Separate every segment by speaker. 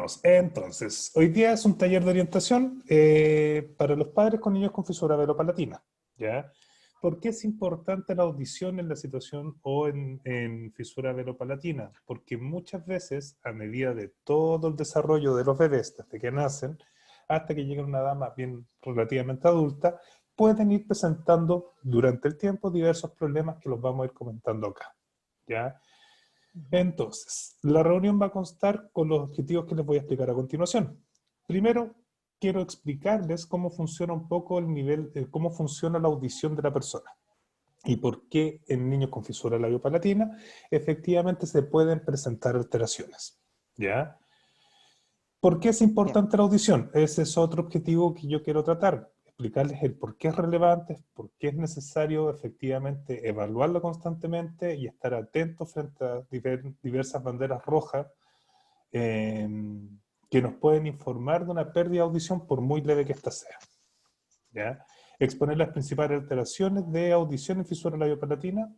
Speaker 1: Continuamos. Entonces, hoy día es un taller de orientación para los padres con niños con fisura velopalatina, ¿ya? ¿Por qué es importante la audición en la situación o en fisura velopalatina? Porque muchas veces, a medida de todo el desarrollo de los bebés, desde que nacen, hasta que llegan a una edad más bien relativamente adulta, pueden ir presentando durante el tiempo diversos problemas que los vamos a ir comentando acá, ¿ya? Entonces, la reunión va a constar con los objetivos que les voy a explicar a continuación. Primero, quiero explicarles cómo funciona un poco el nivel, cómo funciona la audición de la persona y por qué en niños con fisura labiopalatina efectivamente se pueden presentar alteraciones. ¿Ya? ¿Por qué es
Speaker 2: Ya.
Speaker 1: importante la audición? Ese es otro objetivo que yo quiero tratar. Explicarles el por qué es relevante, por qué es necesario efectivamente evaluarlo constantemente y estar atentos frente a diversas banderas rojas eh, que nos pueden informar de una pérdida de audición por muy leve que ésta sea. ¿Ya? Exponer las principales alteraciones de audición en fisura labiopalatina.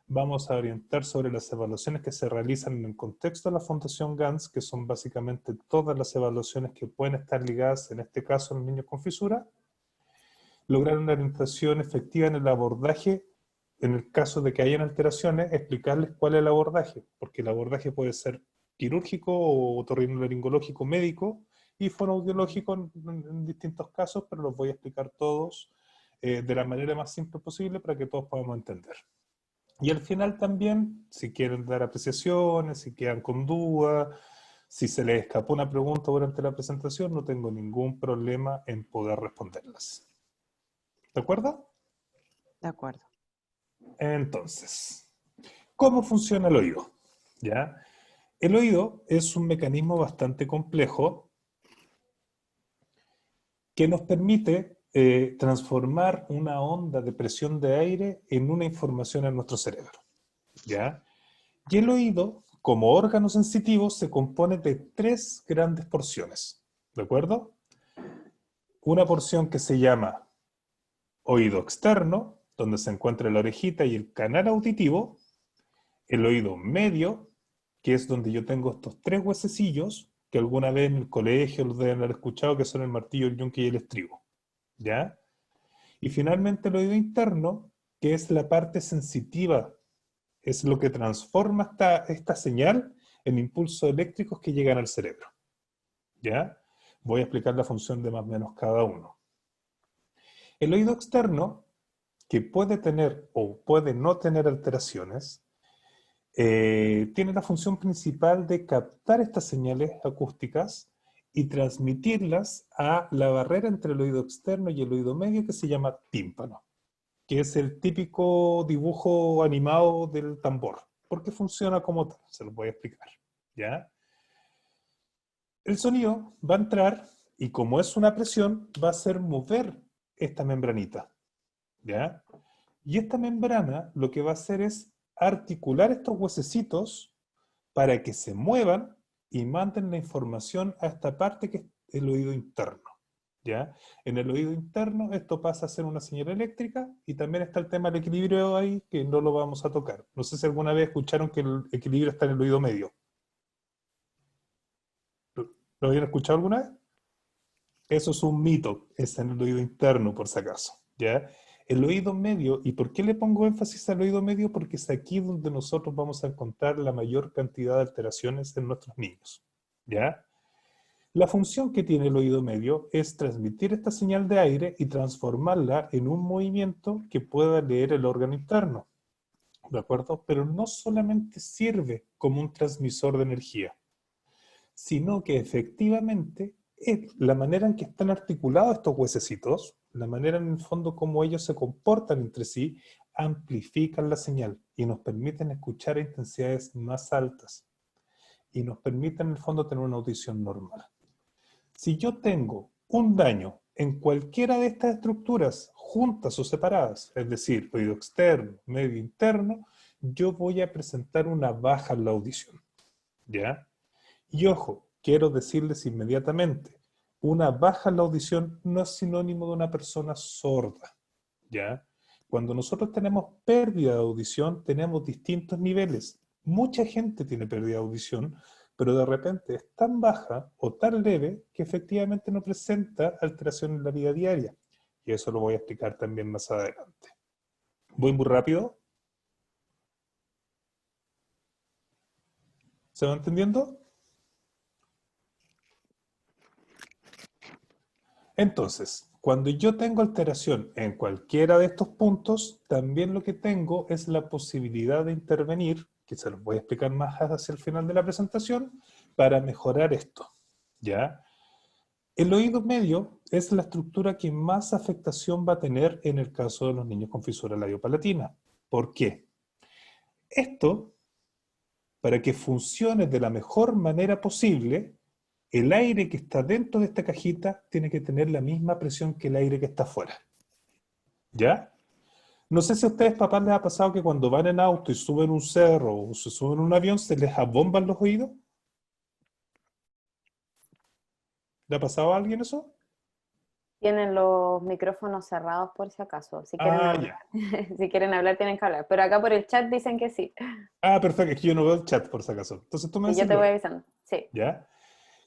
Speaker 1: Vamos a orientar sobre las evaluaciones que se realizan en el contexto de la Fundación GANS, que son básicamente todas las evaluaciones que pueden estar ligadas, en este caso, a los niños con fisura. Lograr una orientación efectiva en el abordaje, en el caso de que hayan alteraciones, explicarles cuál es el abordaje, porque el abordaje puede ser quirúrgico o otorrinolaringológico médico y fonoaudiológico en distintos casos, pero los voy a explicar todos de la manera más simple posible para que todos podamos entender. Y al final también, si quieren dar apreciaciones, si quedan con dudas, si se les escapó una pregunta durante la presentación, no tengo ningún problema en poder responderlas. ¿De acuerdo?
Speaker 2: De acuerdo.
Speaker 1: Entonces, ¿cómo funciona el oído? ¿Ya? El oído es un mecanismo bastante complejo que nos permite transformar una onda de presión de aire en una información en nuestro cerebro. ¿Ya? Y el oído, como órgano sensitivo, se compone de tres grandes porciones. ¿De acuerdo? Una porción que se llama oído externo, donde se encuentra la orejita y el canal auditivo. El oído medio, que es donde yo tengo estos tres huesecillos, que alguna vez en el colegio los deben haber escuchado, que son el martillo, el yunque y el estribo. ¿Ya? Y finalmente el oído interno, que es la parte sensitiva, es lo que transforma esta señal en impulsos eléctricos que llegan al cerebro. ¿Ya? Voy a explicar la función de más o menos cada uno. El oído externo, que puede tener o puede no tener alteraciones, tiene la función principal de captar estas señales acústicas y transmitirlas a la barrera entre el oído externo y el oído medio, que se llama tímpano, que es el típico dibujo animado del tambor, porque funciona como tal, se los voy a explicar, ¿ya? El sonido va a entrar y como es una presión, va a hacer mover esta membranita, ¿ya? Y esta membrana lo que va a hacer es articular estos huesecitos para que se muevan y manden la información a esta parte que es el oído interno. ¿Ya? En el oído interno esto pasa a ser una señal eléctrica y también está el tema del equilibrio ahí que no lo vamos a tocar. No sé si alguna vez escucharon que el equilibrio está en el oído medio. ¿Lo habían escuchado alguna vez? Eso es un mito, es en el oído interno por si acaso. ¿Ya? El oído medio, ¿y por qué le pongo énfasis al oído medio? Porque es aquí donde nosotros vamos a encontrar la mayor cantidad de alteraciones en nuestros niños. ¿Ya? La función que tiene el oído medio es transmitir esta señal de aire y transformarla en un movimiento que pueda leer el órgano interno. ¿De acuerdo? Pero no solamente sirve como un transmisor de energía, sino que efectivamente la manera en que están articulados estos huesecitos, la manera en el fondo como ellos se comportan entre sí, amplifican la señal y nos permiten escuchar a intensidades más altas y nos permiten en el fondo tener una audición normal. Si yo tengo un daño en cualquiera de estas estructuras, juntas o separadas, es decir, oído externo, medio interno, yo voy a presentar una baja en la audición, ¿ya? Y ojo, quiero decirles inmediatamente, una baja en la audición no es sinónimo de una persona sorda, ¿ya? Cuando nosotros tenemos pérdida de audición, tenemos distintos niveles. Mucha gente tiene pérdida de audición, pero de repente es tan baja o tan leve que efectivamente no presenta alteración en la vida diaria. Y eso lo voy a explicar también más adelante. ¿Voy muy rápido? ¿Se va entendiendo? Entonces, cuando yo tengo alteración en cualquiera de estos puntos, también lo que tengo es la posibilidad de intervenir, que se los voy a explicar más hacia el final de la presentación, para mejorar esto, ¿ya? El oído medio es la estructura que más afectación va a tener en el caso de los niños con fisura labiopalatina. ¿Por qué? Esto, para que funcione de la mejor manera posible, el aire que está dentro de esta cajita tiene que tener la misma presión que el aire que está afuera. ¿Ya? No sé si a ustedes, papás, les ha pasado que cuando van en auto y suben un cerro o se suben a un avión, se les abomban los oídos. ¿Le ha pasado a alguien eso?
Speaker 2: Tienen los micrófonos cerrados por si acaso, si quieren
Speaker 1: Ah,
Speaker 2: hablar.
Speaker 1: ya.
Speaker 2: Si quieren hablar, tienen que hablar. Pero acá por el chat dicen que sí.
Speaker 1: Ah, perfecto, es que yo no veo el chat por si acaso. Entonces tú me
Speaker 2: Y yo
Speaker 1: decís
Speaker 2: te voy
Speaker 1: luego,
Speaker 2: avisando. Sí.
Speaker 1: ¿ya?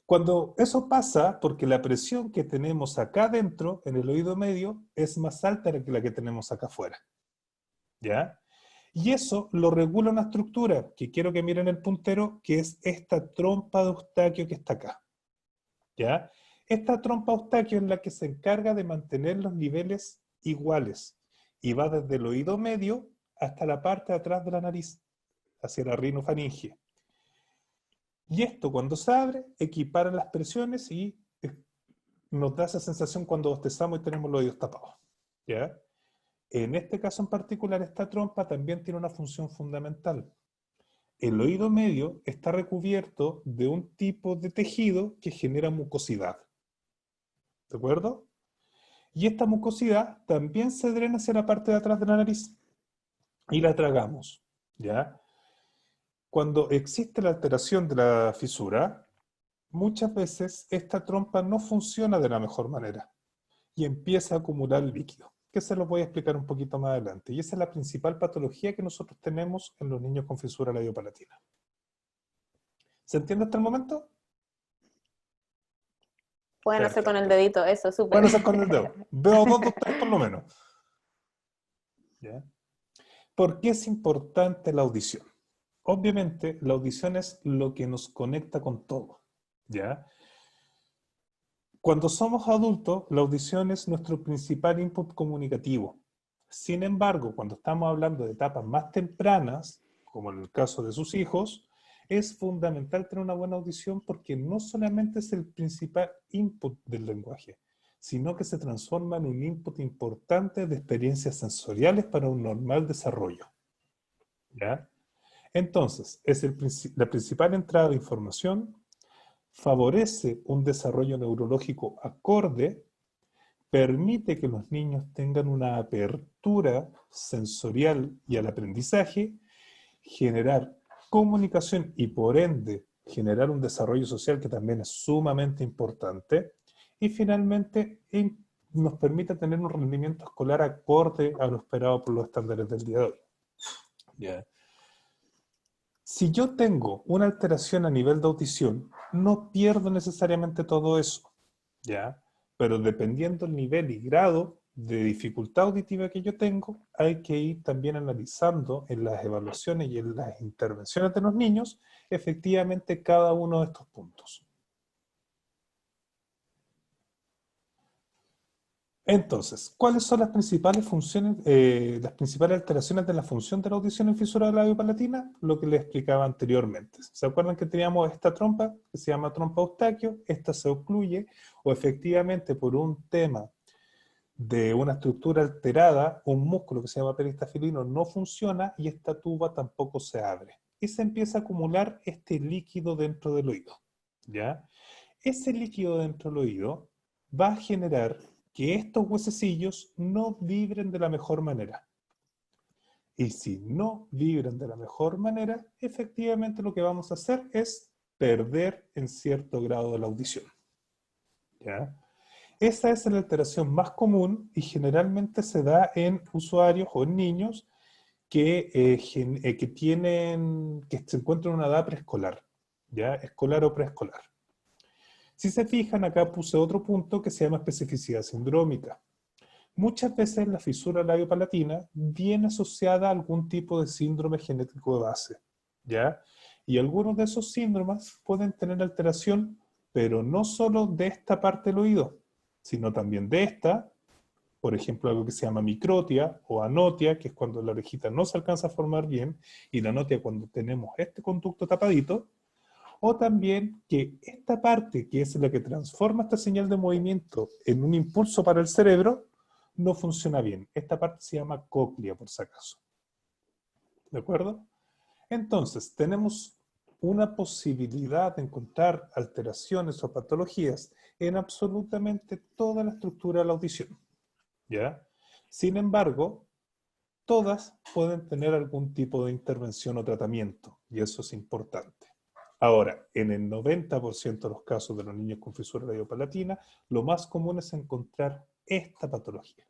Speaker 1: Cuando eso pasa, porque la presión que tenemos acá adentro, en el oído medio, es más alta que la que tenemos acá afuera, ¿ya? Y eso lo regula una estructura, que quiero que miren el puntero, que es esta trompa de Eustaquio que está acá, ¿ya? Esta trompa de Eustaquio es la que se encarga de mantener los niveles iguales, y va desde el oído medio hasta la parte de atrás de la nariz, hacia la rinofaringe. Y esto cuando se abre, equipara las presiones y nos da esa sensación cuando bostezamos y tenemos los oídos tapados, ¿ya? En este caso en particular, esta trompa también tiene una función fundamental. El oído medio está recubierto de un tipo de tejido que genera mucosidad, ¿de acuerdo? Y esta mucosidad también se drena hacia la parte de atrás de la nariz y la tragamos, ¿ya? Cuando existe la alteración de la fisura, muchas veces esta trompa no funciona de la mejor manera y empieza a acumular líquido, que se los voy a explicar un poquito más adelante. Y esa es la principal patología que nosotros tenemos en los niños con fisura labiopalatina. ¿Se entiende hasta el momento?
Speaker 2: Pueden hacer con el
Speaker 1: Perfecto.
Speaker 2: dedito, eso, súper.
Speaker 1: Bueno, eso es con el dedo. Veo dos de ustedes por lo menos. ¿Ya? ¿Por qué es importante la audición? Obviamente, la audición es lo que nos conecta con todo, ¿ya? Cuando somos adultos, la audición es nuestro principal input comunicativo. Sin embargo, cuando estamos hablando de etapas más tempranas, como en el caso de sus hijos, es fundamental tener una buena audición porque no solamente es el principal input del lenguaje, sino que se transforma en un input importante de experiencias sensoriales para un normal desarrollo, ¿ya? Entonces, es la principal entrada de información, favorece un desarrollo neurológico acorde, permite que los niños tengan una apertura sensorial y al aprendizaje, generar comunicación y por ende generar un desarrollo social que también es sumamente importante, y finalmente nos permite tener un rendimiento escolar acorde a lo esperado por los estándares del día de hoy. Yeah. Si yo tengo una alteración a nivel de audición, no pierdo necesariamente todo eso, ¿ya? Pero dependiendo del nivel y grado de dificultad auditiva que yo tengo, hay que ir también analizando en las evaluaciones y en las intervenciones de los niños, efectivamente cada uno de estos puntos. Entonces, ¿cuáles son las principales funciones, las principales alteraciones de la función de la audición en fisura labiopalatina? Lo que les explicaba anteriormente. ¿Se acuerdan que teníamos esta trompa que se llama trompa Eustaquio? Esta se ocluye o efectivamente por un tema de una estructura alterada, un músculo que se llama peristafilino no funciona y esta tuba tampoco se abre. Y se empieza a acumular este líquido dentro del oído, ¿ya? Ese líquido dentro del oído va a generar que estos huesecillos no vibren de la mejor manera. Y si no vibran de la mejor manera, efectivamente lo que vamos a hacer es perder en cierto grado de la audición, ¿ya? Esa es la alteración más común y generalmente se da en usuarios o en niños que se encuentran en una edad preescolar. ¿ya? Escolar o preescolar. Si se fijan, acá puse otro punto que se llama especificidad sindrómica. Muchas veces la fisura labiopalatina viene asociada a algún tipo de síndrome genético de base, ¿ya? Y algunos de esos síndromes pueden tener alteración, pero no solo de esta parte del oído, sino también de esta, por ejemplo, algo que se llama microtia o anotia, que es cuando la orejita no se alcanza a formar bien, y la anotia cuando tenemos este conducto tapadito, o también que esta parte, que es la que transforma esta señal de movimiento en un impulso para el cerebro, no funciona bien. Esta parte se llama cóclea, por si acaso. ¿De acuerdo? Entonces, tenemos una posibilidad de encontrar alteraciones o patologías en absolutamente toda la estructura de la audición, ¿ya? Sin embargo, todas pueden tener algún tipo de intervención o tratamiento, y eso es importante. Ahora, en el 90% de los casos de los niños con fisura labiopalatina, lo más común es encontrar esta patología,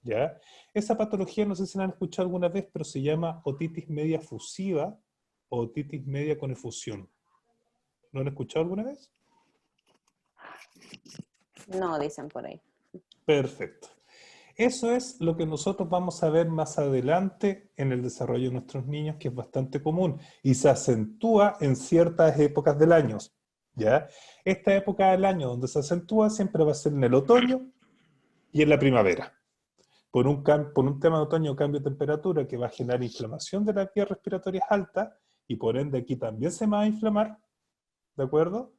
Speaker 1: ¿ya? Esa patología, no sé si la han escuchado alguna vez, pero se llama otitis media fusiva o otitis media con efusión. ¿Lo han escuchado alguna vez?
Speaker 2: No, dicen por ahí.
Speaker 1: Perfecto. Eso es lo que nosotros vamos a ver más adelante en el desarrollo de nuestros niños, que es bastante común y se acentúa en ciertas épocas del año, ¿ya? Esta época del año donde se acentúa siempre va a ser en el otoño y en la primavera. Por un tema de otoño, cambio de temperatura que va a generar inflamación de las vías respiratorias altas y por ende aquí también se va a inflamar, ¿de acuerdo?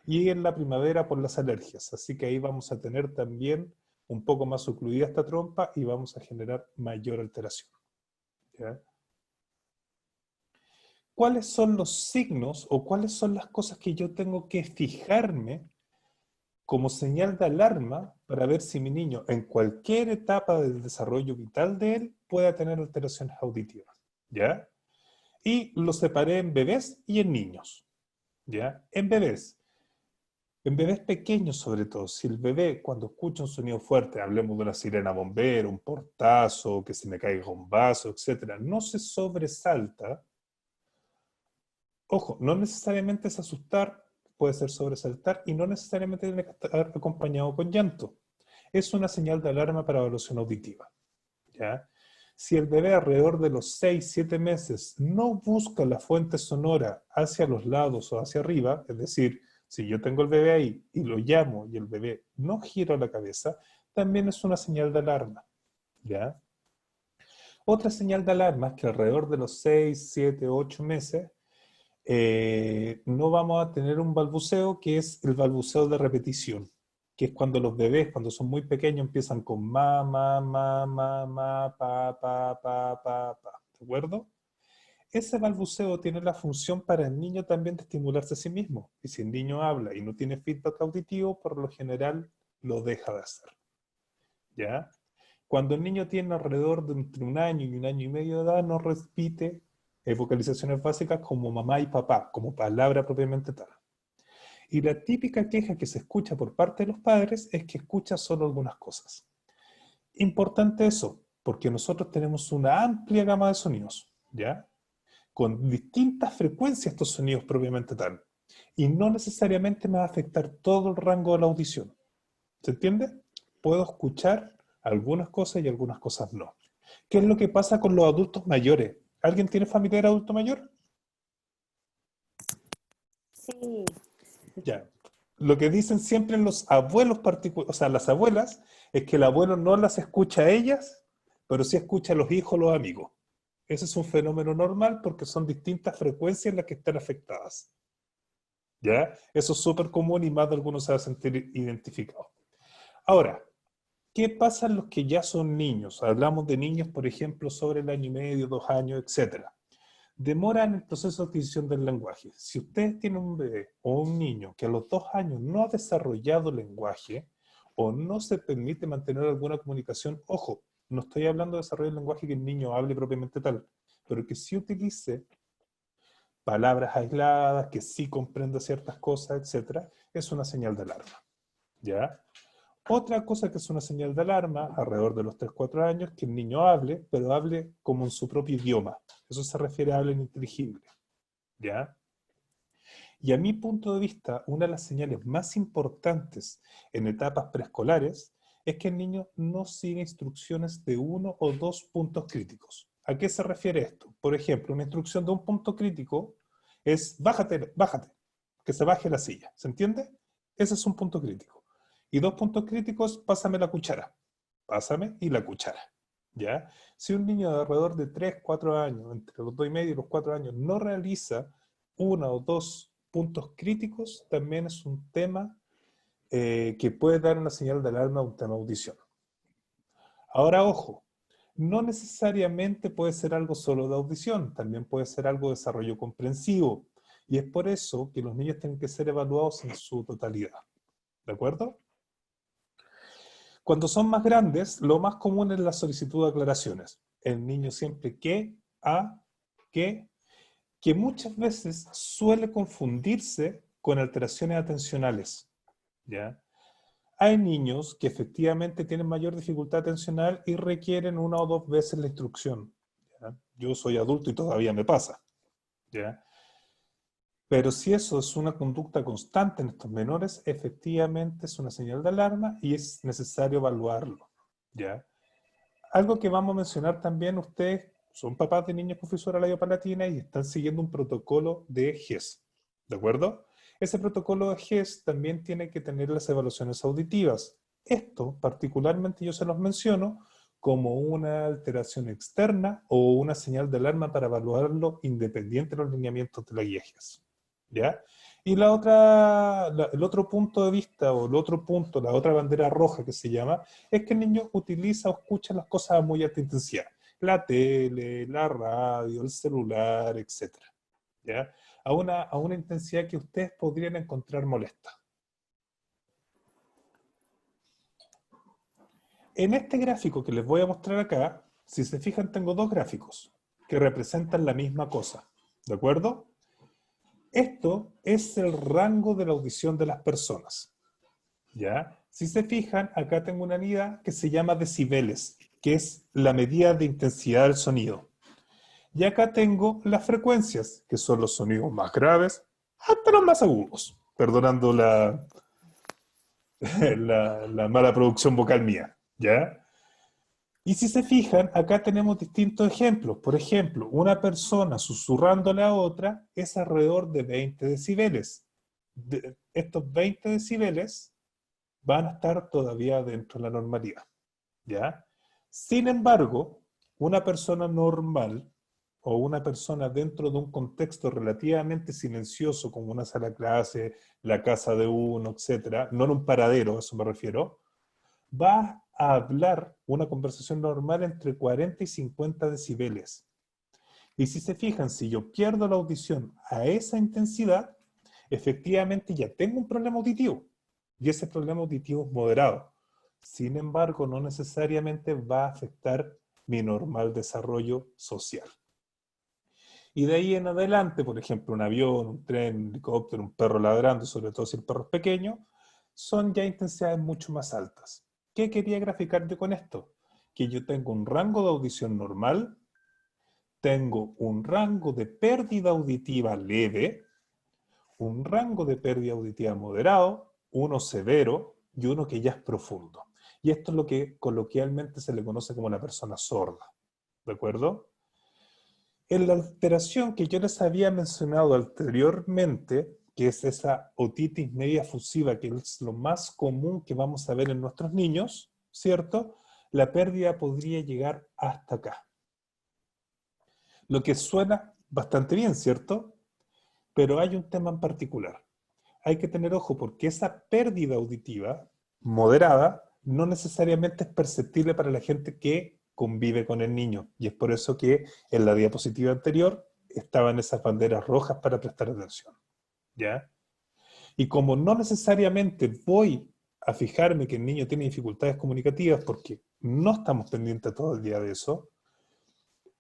Speaker 1: Y en la primavera por las alergias. Así que ahí vamos a tener también un poco más ocluida esta trompa y vamos a generar mayor alteración, ¿ya? ¿Cuáles son los signos o cuáles son las cosas que yo tengo que fijarme como señal de alarma para ver si mi niño en cualquier etapa del desarrollo vital de él pueda tener alteraciones auditivas? ¿Ya? Y lo separé en bebés y en niños, ¿ya? En bebés pequeños sobre todo, si el bebé cuando escucha un sonido fuerte, hablemos de una sirena bombera, un portazo, que se me caiga un vaso, etcétera, no se sobresalta. Ojo, no necesariamente es asustar, puede ser sobresaltar y no necesariamente tiene que estar acompañado con llanto. Es una señal de alarma para evaluación auditiva, ¿ya? Si el bebé alrededor de los 6, 7 meses no busca la fuente sonora hacia los lados o hacia arriba, es decir, si yo tengo el bebé ahí y lo llamo y el bebé no gira la cabeza, también es una señal de alarma, ¿ya? Otra señal de alarma es que alrededor de los 6, 7, 8 meses no vamos a tener un balbuceo que es el balbuceo de repetición, que es cuando los bebés, cuando son muy pequeños, empiezan con pa, ¿de acuerdo? Ese balbuceo tiene la función para el niño también de estimularse a sí mismo. Y si el niño habla y no tiene feedback auditivo, por lo general lo deja de hacer, ¿ya? Cuando el niño tiene alrededor de entre 1 año y 1 año y medio de edad, no repite vocalizaciones básicas como mamá y papá, como palabra propiamente tal. Y la típica queja que se escucha por parte de los padres es que escucha solo algunas cosas. Importante eso, porque nosotros tenemos una amplia gama de sonidos, ¿ya? Con distintas frecuencias estos sonidos propiamente tal. Y no necesariamente me va a afectar todo el rango de la audición. ¿Se entiende? Puedo escuchar algunas cosas y algunas cosas no. ¿Qué es lo que pasa con los adultos mayores? ¿Alguien tiene familiar adulto mayor?
Speaker 2: Sí,
Speaker 1: Ya. Lo que dicen siempre los abuelos particulares, o sea, las abuelas, es que el abuelo no las escucha a ellas, pero sí escucha a los hijos, los amigos. Ese es un fenómeno normal porque son distintas frecuencias las que están afectadas. ¿Ya? Eso es súper común y más de algunos se va a sentir identificados. Ahora, ¿qué pasa en los que ya son niños? Hablamos de niños, por ejemplo, sobre el 1 año y medio, 2 años, etcétera. Demora en el proceso de adquisición del lenguaje. Si ustedes tienen un bebé o un niño que a los 2 años no ha desarrollado lenguaje o no se permite mantener alguna comunicación, ojo, no estoy hablando de desarrollo del lenguaje que el niño hable propiamente tal, pero que sí utilice palabras aisladas, que sí comprenda ciertas cosas, etcétera, es una señal de alarma, ¿ya? Otra cosa que es una señal de alarma, alrededor de los 3, 4 años, que el niño hable, pero hable como en su propio idioma. Eso se refiere a habla ininteligible, ¿ya? Y a mi punto de vista, una de las señales más importantes en etapas preescolares es que el niño no sigue instrucciones de 1 o 2 puntos críticos. ¿A qué se refiere esto? Por ejemplo, una instrucción de un punto crítico es bájate, bájate, que se baje la silla. ¿Se entiende? Ese es un punto crítico. Y 2 puntos críticos, pásame la cuchara. Pásame y la cuchara. ¿Ya? Si un niño de alrededor de 3, 4 años, entre los 2 y medio y los 4 años, no realiza 1 o 2 puntos críticos, también es un tema que puede dar una señal de alarma a un tema de audición. Ahora, ojo, no necesariamente puede ser algo solo de audición, también puede ser algo de desarrollo comprensivo. Y es por eso que los niños tienen que ser evaluados en su totalidad. ¿De acuerdo? Cuando son más grandes, lo más común es la solicitud de aclaraciones. El niño siempre que muchas veces suele confundirse con alteraciones atencionales. ¿Ya? Hay niños que efectivamente tienen mayor dificultad atencional y requieren 1 o 2 veces la instrucción. ¿Ya? Yo soy adulto y todavía me pasa. ¿Ya? Pero si eso es una conducta constante en estos menores, efectivamente es una señal de alarma y es necesario evaluarlo. ¿Ya? Algo que vamos a mencionar también, ustedes son papás de niños con fisura labiopalatina y están siguiendo un protocolo de GES, ¿de acuerdo? Ese protocolo de GES también tiene que tener las evaluaciones auditivas. Esto, particularmente, yo se los menciono como una alteración externa o una señal de alarma para evaluarlo independiente de los lineamientos de la guía GES. ¿Ya? Y el otro punto de vista, o el otro punto, la otra bandera roja que se llama, es que el niño utiliza o escucha las cosas a muy alta intensidad. La tele, la radio, el celular, etc. ¿Ya? A una intensidad que ustedes podrían encontrar molesta. En este gráfico que les voy a mostrar acá, si se fijan, tengo 2 gráficos que representan la misma cosa. ¿De acuerdo? Esto es el rango de la audición de las personas. ¿Ya? Si se fijan, acá tengo una unidad que se llama decibeles, que es la medida de intensidad del sonido. Y acá tengo las frecuencias, que son los sonidos más graves hasta los más agudos, perdonando la mala producción vocal mía. ¿Ya? Y si se fijan, acá tenemos distintos ejemplos. Por ejemplo, una persona susurrándole a otra es alrededor de 20 decibeles. Estos 20 decibeles van a estar todavía dentro de la normalidad, ¿ya? Sin embargo, una persona normal o una persona dentro de un contexto relativamente silencioso, como una sala de clase, la casa de uno, etcétera, no en un paradero, a eso me refiero, va a hablar una conversación normal entre 40 y 50 decibeles. Y si se fijan, si yo pierdo la audición a esa intensidad, efectivamente ya tengo un problema auditivo. Y ese problema auditivo es moderado. Sin embargo, no necesariamente va a afectar mi normal desarrollo social. Y de ahí en adelante, por ejemplo, un avión, un tren, un helicóptero, un perro ladrando, sobre todo si el perro es pequeño, son ya intensidades mucho más altas. ¿Qué quería graficarte con esto? Que yo tengo un rango de audición normal, tengo un rango de pérdida auditiva leve, un rango de pérdida auditiva moderado, uno severo y uno que ya es profundo. Y esto es lo que coloquialmente se le conoce como la persona sorda. ¿De acuerdo? En la alteración que yo les había mencionado anteriormente, que es esa otitis media fusiva, que es lo más común que vamos a ver en nuestros niños, ¿cierto? La pérdida podría llegar hasta acá. Lo que suena bastante bien, ¿cierto? Pero hay un tema en particular. Hay que tener ojo porque esa pérdida auditiva moderada no necesariamente es perceptible para la gente que convive con el niño. Y es por eso que en la diapositiva anterior estaban esas banderas rojas para prestar atención. ¿Ya? Y como no necesariamente voy a fijarme que el niño tiene dificultades comunicativas porque no estamos pendientes todo el día de eso,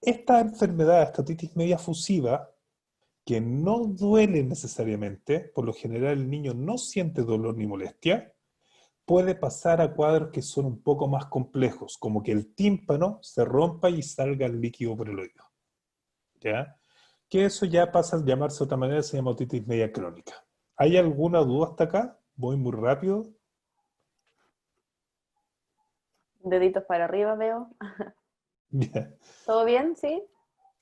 Speaker 1: esta enfermedad, esta otitis media fusiva, que no duele necesariamente, por lo general el niño no siente dolor ni molestia, puede pasar a cuadros que son un poco más complejos, como que el tímpano se rompa y salga el líquido por el oído. ¿Ya? que eso ya pasa a llamarse de otra manera, se llama otitis media crónica. ¿Hay alguna duda hasta acá? Voy muy rápido.
Speaker 2: Deditos para arriba veo.
Speaker 1: Ya,
Speaker 2: ¿Todo bien? ¿Sí?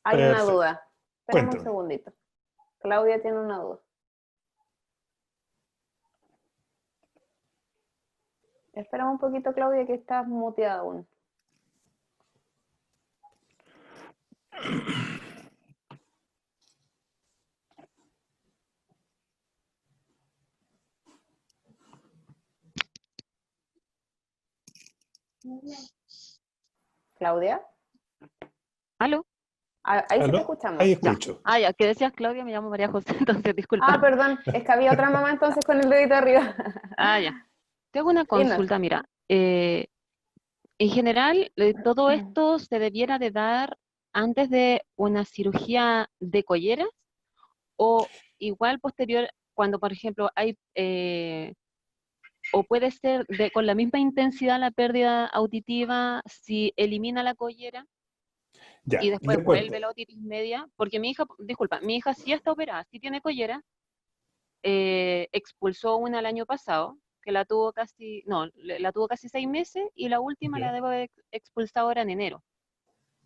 Speaker 2: Hay una
Speaker 1: perfecto.
Speaker 2: duda. Esperamos un
Speaker 1: Cuéntame.
Speaker 2: segundito. Claudia tiene una duda. Espera un poquito, Claudia, que estás muteada aún. Claudia,
Speaker 3: ¿Aló?
Speaker 2: ahí sí te
Speaker 1: ¿Aló? Ahí
Speaker 2: escuchamos.
Speaker 3: Ya.
Speaker 1: escucho.
Speaker 3: Ah, ya, que decías Claudia, me llamo María José, entonces
Speaker 2: Ah,
Speaker 3: disculpa.
Speaker 2: perdón, es que había otra mamá entonces con el dedito arriba.
Speaker 3: Ah, ya. Te hago una
Speaker 2: Dinos.
Speaker 3: consulta, mira. En general, todo esto se debiera de dar antes de una cirugía de colleras o igual posterior, cuando, por ejemplo, hay, o puede ser con la misma intensidad la pérdida auditiva si elimina la collera y
Speaker 1: Ya,
Speaker 3: después
Speaker 1: le
Speaker 3: vuelve
Speaker 1: cuento.
Speaker 3: la otitis media, porque mi hija, disculpa, mi hija sí está operada, sí tiene collera, expulsó una el año pasado, que la tuvo casi, no, la tuvo casi 6 meses y la última la
Speaker 1: Ya,
Speaker 3: debo de expulsar ahora en enero.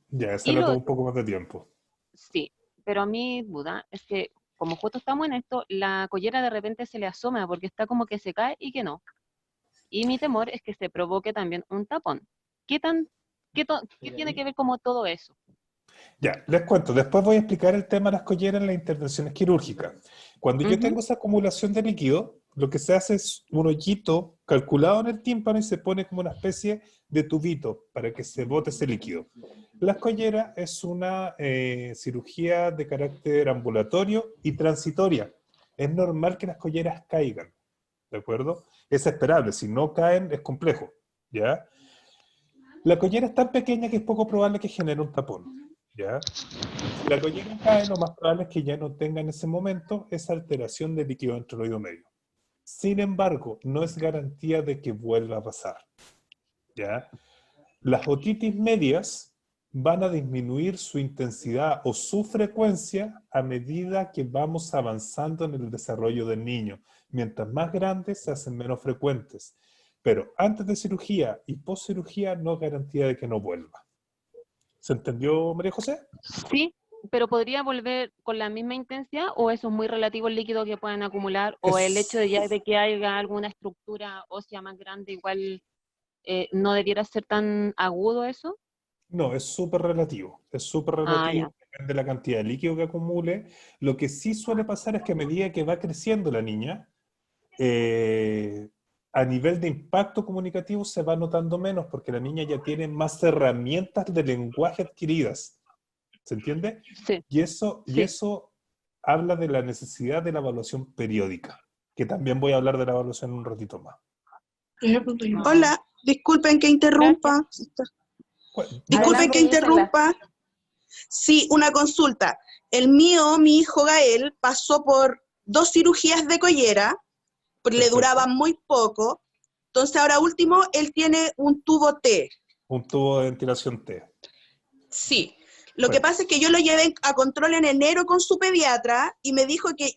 Speaker 1: ya, esa
Speaker 3: Y
Speaker 1: la
Speaker 3: lo
Speaker 1: tuvo un
Speaker 3: otro,
Speaker 1: poco más de tiempo.
Speaker 3: sí, pero a mi duda es que como justo estamos en esto, la collera de repente se le asoma porque está como que se cae y que no. Y mi temor es que se provoque también un tapón. ¿Qué tan, qué tiene que ver como todo eso?
Speaker 1: Ya, les cuento. Después voy a explicar el tema de las colleras en las intervenciones quirúrgicas. Cuando yo
Speaker 3: Ujú.
Speaker 1: tengo esa acumulación de líquido, lo que se hace es un hoyito calculado en el tímpano y se pone como una especie de tubito para que se bote ese líquido. Las colleras es una cirugía de carácter ambulatorio y transitoria. Es normal que las colleras caigan, ¿de acuerdo? Es esperable. Si no caen, es complejo, ¿ya? La collera es tan pequeña que es poco probable que genere un tapón, ¿ya? Si la collera cae, lo más probable es que ya no tenga en ese momento esa alteración de líquido entre el oído medio. Sin embargo, no es garantía de que vuelva a pasar, ¿ya? Las otitis medias van a disminuir su intensidad o su frecuencia a medida que vamos avanzando en el desarrollo del niño. Mientras más grandes, se hacen menos frecuentes. Pero antes de cirugía y post cirugía, no es garantía de que no vuelva. ¿Se entendió, María José?
Speaker 3: Sí, pero podría volver con la misma intensidad o eso es muy relativo al líquido que puedan acumular o el hecho de ya
Speaker 1: Es
Speaker 3: de que haya alguna estructura ósea más grande igual no debiera ser tan agudo eso.
Speaker 1: No, es súper
Speaker 3: Ah, ya.
Speaker 1: relativo, depende de la cantidad de líquido que acumule. Lo que sí suele pasar es que a medida que va creciendo la niña, eh, a nivel de impacto comunicativo se va notando menos porque la niña ya tiene más herramientas de lenguaje adquiridas, ¿se entiende?
Speaker 3: Sí,
Speaker 1: Y
Speaker 3: sí.
Speaker 1: eso habla de la necesidad de la evaluación periódica, que también voy a hablar de la evaluación en un ratito más.
Speaker 3: Ah,
Speaker 4: Hola, disculpen que
Speaker 3: gracias.
Speaker 4: interrumpa. Disculpen
Speaker 1: Dígame.
Speaker 4: que
Speaker 2: Adelante, Gisela.
Speaker 4: interrumpa. Sí, una consulta. El mío, mi hijo Gael, pasó por 2 cirugías de collera, pero le
Speaker 1: Perfecto.
Speaker 4: duraban muy poco. Entonces, ahora último, él tiene un tubo T.
Speaker 1: Un tubo de ventilación T.
Speaker 4: Sí. Lo que
Speaker 1: Cuenta.
Speaker 4: pasa es que yo lo llevé a control en enero con su pediatra y me dijo que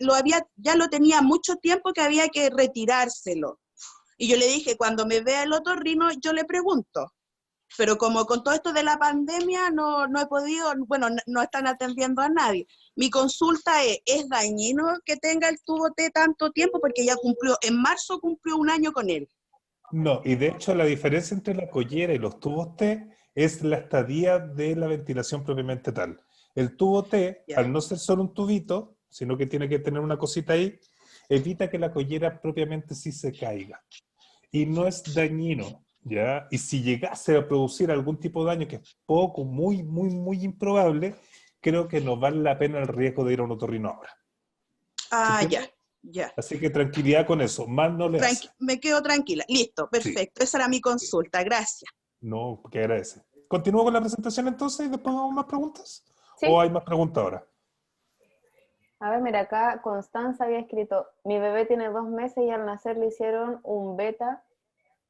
Speaker 4: ya lo tenía mucho tiempo que había que retirárselo. Y yo le dije, cuando me vea el otorrino, yo le pregunto. Pero como con todo esto de la pandemia no he podido, bueno, no están atendiendo a nadie. Mi consulta ¿es dañino que tenga el tubo T tanto tiempo? Porque ya en marzo cumplió un año con él.
Speaker 1: No, y de hecho la diferencia entre la collera y los tubos T es la estadía de la ventilación propiamente tal. El tubo T,
Speaker 4: Ya.
Speaker 1: al no ser solo un tubito, sino que tiene que tener una cosita ahí, evita que la collera propiamente sí se caiga. Y no es dañino, ¿ya? Y si llegase a producir algún tipo de daño, que es poco, muy, muy, muy improbable, creo que no vale la pena el riesgo de ir a un otorrino ahora. ¿Se
Speaker 4: Ah, ya,
Speaker 1: entiende?
Speaker 4: ya.
Speaker 1: Así que tranquilidad con eso, mal no le hace.
Speaker 4: Me quedo tranquila. Listo,
Speaker 1: Sí.
Speaker 4: perfecto. Esa era mi consulta. Gracias.
Speaker 1: No, que agradece. ¿Continúo con la presentación entonces y después vamos a más preguntas? ¿O
Speaker 2: Sí.
Speaker 1: hay más preguntas ahora?
Speaker 2: A ver, mira, acá Constanza había escrito, mi bebé tiene 2 meses y al nacer le hicieron un
Speaker 1: Un
Speaker 2: Vera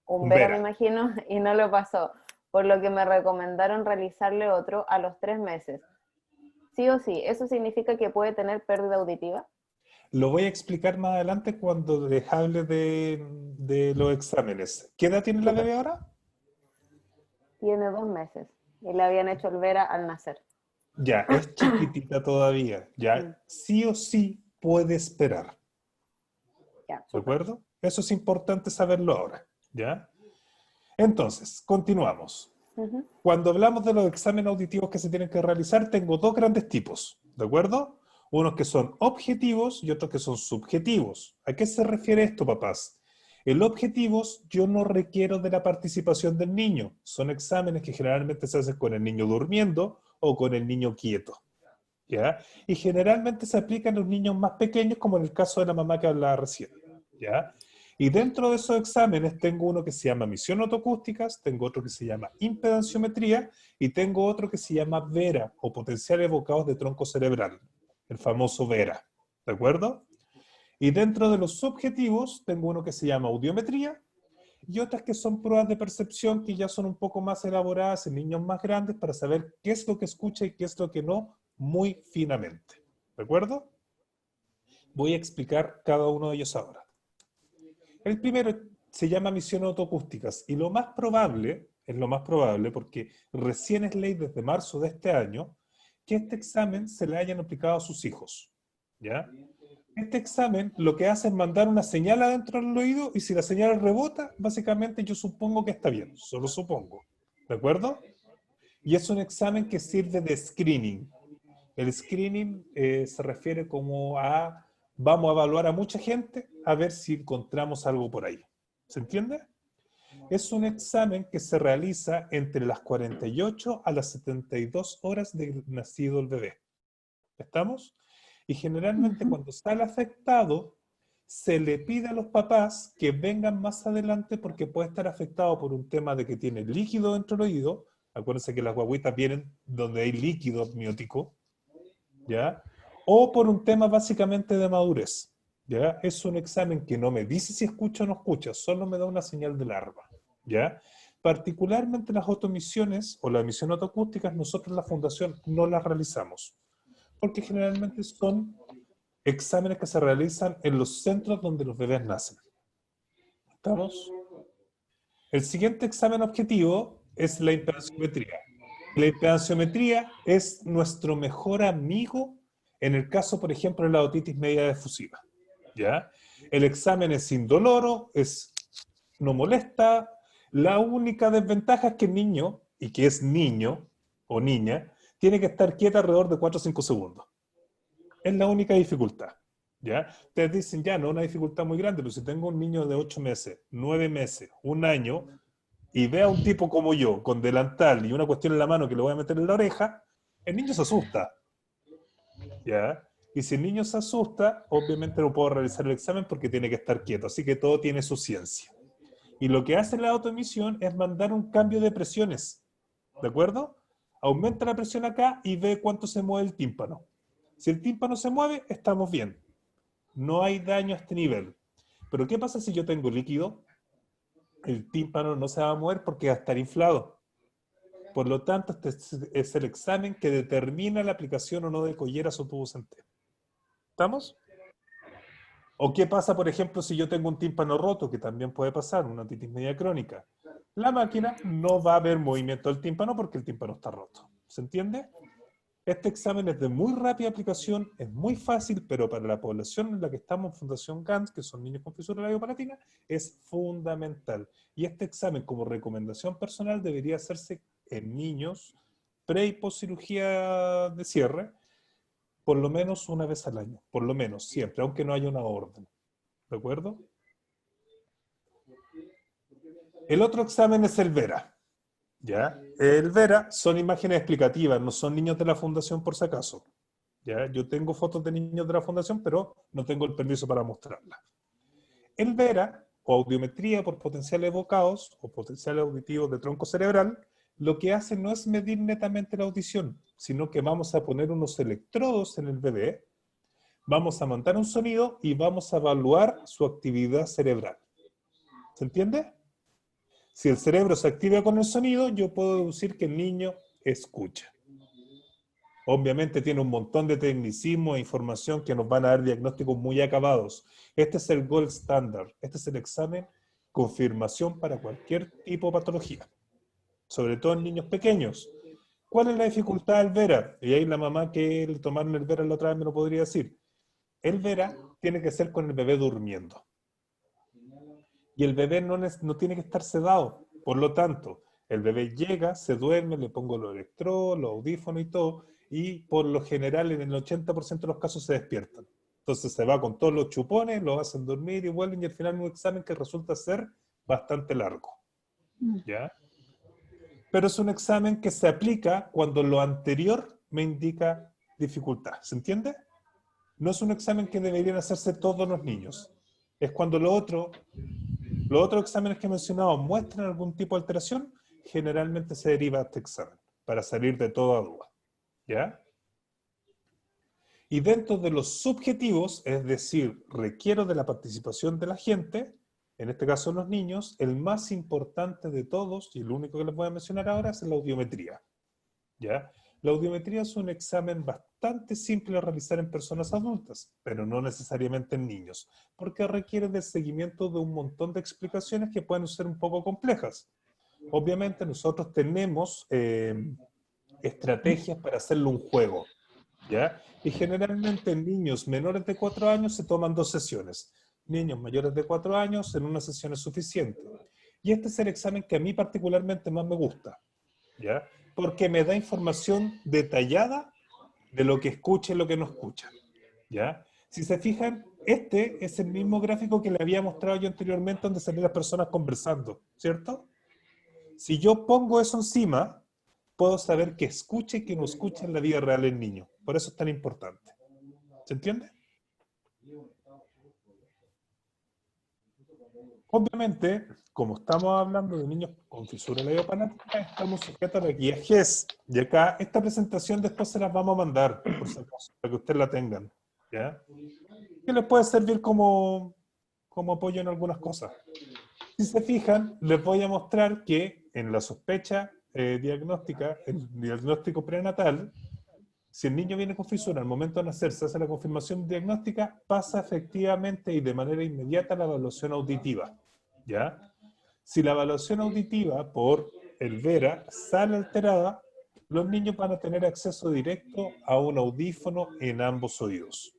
Speaker 2: me
Speaker 1: Vera.
Speaker 2: imagino, y no lo pasó, por lo que me recomendaron realizarle otro a los 3 meses. Sí o sí, ¿eso significa que puede tener pérdida auditiva?
Speaker 1: Lo voy a explicar más adelante cuando les hable de los exámenes. ¿Qué edad tiene la
Speaker 2: Súper.
Speaker 1: bebé ahora?
Speaker 2: Tiene 2 meses y le habían hecho el Vera al nacer.
Speaker 1: Ya, es chiquitita todavía.
Speaker 2: Mm,
Speaker 1: Ya, sí o sí puede esperar.
Speaker 2: ya,
Speaker 1: ¿De
Speaker 2: súper.
Speaker 1: acuerdo? Eso es importante saberlo ahora. ¿Ya? Entonces, continuamos.
Speaker 2: Ujú.
Speaker 1: Cuando hablamos de los exámenes auditivos que se tienen que realizar, tengo dos grandes tipos, ¿de acuerdo? Unos que son objetivos y otros que son subjetivos. ¿A qué se refiere esto, papás? El objetivos yo no requiero de la participación del niño. Son exámenes que generalmente se hacen con el niño durmiendo o con el niño quieto. ¿Ya? Y generalmente se aplican a los niños más pequeños, como en el caso de la mamá que hablaba recién. ¿Ya? Y dentro de esos exámenes tengo uno que se llama misión autoacústicas, tengo otro que se llama impedanciometría y tengo otro que se llama VERA o potenciales evocados de tronco cerebral, el famoso VERA. ¿De acuerdo? Y dentro de los subjetivos tengo uno que se llama audiometría y otras que son pruebas de percepción que ya son un poco más elaboradas en niños más grandes para saber qué es lo que escucha y qué es lo que no muy finamente. ¿De acuerdo? Voy a explicar cada uno de ellos ahora. El primero se llama misión autoacústicas y lo más probable, es lo más probable porque recién es ley desde marzo de este año, que este examen se le hayan aplicado a sus hijos. ¿Ya? Este examen lo que hace es mandar una señal adentro del oído y si la señal rebota, básicamente yo supongo que está bien, solo supongo. ¿De acuerdo? Y es un examen que sirve de screening. El screening se refiere como a, vamos a evaluar a mucha gente a ver si encontramos algo por ahí. ¿Se entiende? Es un examen que se realiza entre las 48 a las 72 horas de nacido el bebé. ¿Estamos? Y generalmente
Speaker 2: Ujú.
Speaker 1: cuando sale afectado, se le pide a los papás que vengan más adelante porque puede estar afectado por un tema de que tiene líquido dentro del oído. Acuérdense que las guaguitas vienen donde hay líquido amniótico, ¿ya? O por un tema básicamente de madurez, ¿ya? Es un examen que no me dice si escucha o no escucha, solo me da una señal de alarma, ¿ya? Particularmente las autoemisiones o las emisiones autoacústicas, nosotros en la fundación no las realizamos, porque generalmente son exámenes que se realizan en los centros donde los bebés nacen. ¿Estamos? El siguiente examen objetivo es la impedanciometría. La impedanciometría es nuestro mejor amigo en el caso, por ejemplo, de la otitis media difusiva. ¿Ya? El examen es indoloro, no molesta. La única desventaja es que el niño, y que es niño o niña, tiene que estar quieta alrededor de 4 o 5 segundos. Es la única dificultad. ¿Ya? Ustedes dicen, ya, no es una dificultad muy grande, pero si tengo un niño de 8 meses, 9 meses, un año, y ve a un tipo como yo, con delantal y una cuestión en la mano que le voy a meter en la oreja, el niño se asusta. ¿Ya? Y si el niño se asusta, obviamente no puedo realizar el examen porque tiene que estar quieto. Así que todo tiene su ciencia. Y lo que hace la autoemisión es mandar un cambio de presiones. ¿De acuerdo? Aumenta la presión acá y ve cuánto se mueve el tímpano. Si el tímpano se mueve, estamos bien. No hay daño a este nivel. Pero ¿qué pasa si yo tengo líquido? El tímpano no se va a mover porque va a estar inflado. Por lo tanto, este es el examen que determina la aplicación o no de colleras o tubos enteros. ¿Estamos? ¿O qué pasa, por ejemplo, si yo tengo un tímpano roto, que también puede pasar, una otitis media crónica? La máquina no va a ver movimiento del tímpano porque el tímpano está roto. ¿Se entiende? Este examen es de muy rápida aplicación, es muy fácil, pero para la población en la que estamos en Fundación GANS, que son niños con fisura labiopalatina, es fundamental. Y este examen, como recomendación personal, debería hacerse en niños pre y post cirugía de cierre, por lo menos una vez al año, por lo menos, siempre, aunque no haya una orden. ¿De acuerdo? El otro examen es el VERA. ¿Ya? El VERA son imágenes explicativas, no son niños de la fundación por si acaso. ¿Ya? Yo tengo fotos de niños de la fundación, pero no tengo el permiso para mostrarlas. El VERA, o audiometría por potenciales evocados, o potenciales auditivos de tronco cerebral, lo que hace no es medir netamente la audición, sino que vamos a poner unos electrodos en el bebé, vamos a montar un sonido y vamos a evaluar su actividad cerebral. ¿Se entiende? Si el cerebro se activa con el sonido, yo puedo deducir que el niño escucha. Obviamente tiene un montón de tecnicismo e información que nos van a dar diagnósticos muy acabados. Este es el gold standard. Este es el examen confirmación para cualquier tipo de patología, sobre todo en niños pequeños. ¿Cuál es la dificultad del Vera? Y ahí la mamá que tomaron el Vera la otra vez me lo podría decir. El Vera tiene que ser con el bebé durmiendo. Y el bebé no tiene que estar sedado. Por lo tanto, el bebé llega, se duerme, le pongo los electrodos, los audífonos y todo, y por lo general en el 80% de los casos se despiertan. Entonces se va con todos los chupones, los hacen dormir y vuelven, y al final un examen que resulta ser bastante largo. ¿Ya? Pero es un examen que se aplica cuando lo anterior me indica dificultad. ¿Se entiende? No es un examen que deberían hacerse todos los niños. Es cuando los otros exámenes que he mencionado muestran algún tipo de alteración, generalmente se deriva a este examen, para salir de toda duda. ¿Ya? Y dentro de los subjetivos, es decir, requiero de la participación de la gente, en este caso los niños, el más importante de todos, y el único que les voy a mencionar ahora, es la audiometría. ¿Ya? La audiometría es un examen bastante simple de realizar en personas adultas, pero no necesariamente en niños, porque requiere del seguimiento de un montón de explicaciones que pueden ser un poco complejas. Obviamente nosotros tenemos estrategias para hacerlo un juego, ¿ya? Y generalmente en niños menores de 4 años se toman 2 sesiones. Niños mayores de 4 años en una sesión es suficiente. Y este es el examen que a mí particularmente más me gusta, ¿ya? Porque me da información detallada de lo que escucha y lo que no escucha, ¿ya? Si se fijan, este es el mismo gráfico que le había mostrado yo anteriormente donde salían las personas conversando, ¿cierto? Si yo pongo eso encima, puedo saber que escucha y que no escucha en la vida real el niño. Por eso es tan importante. ¿Se entiende? Obviamente, como estamos hablando de niños con fisura labiopalatina, estamos sujetos a la guía GES. Y acá, esta presentación después se las vamos a mandar, por si acaso, para que ustedes la tengan. ¿Ya? Que les puede servir como apoyo en algunas cosas. Si se fijan, les voy a mostrar que en la sospecha diagnóstica, el diagnóstico prenatal, si el niño viene con fisura al momento de nacer, se hace la confirmación diagnóstica, pasa efectivamente y de manera inmediata la evaluación auditiva. ¿Ya? Si la evaluación auditiva por el Vera sale alterada, los niños van a tener acceso directo a un audífono en ambos oídos.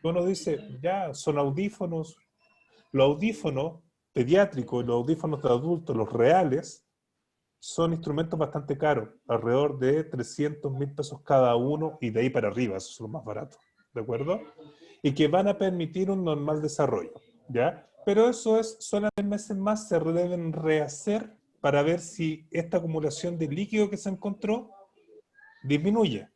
Speaker 1: Uno dice, ya, son audífonos. Los audífonos pediátricos y los audífonos de adultos, los reales, son instrumentos bastante caros, alrededor de 300.000 pesos cada uno y de ahí para arriba, esos son los más baratos, ¿de acuerdo? Y que van a permitir un normal desarrollo, ¿ya? Pero eso es, solamente meses más se deben rehacer para ver si esta acumulación de líquido que se encontró disminuye.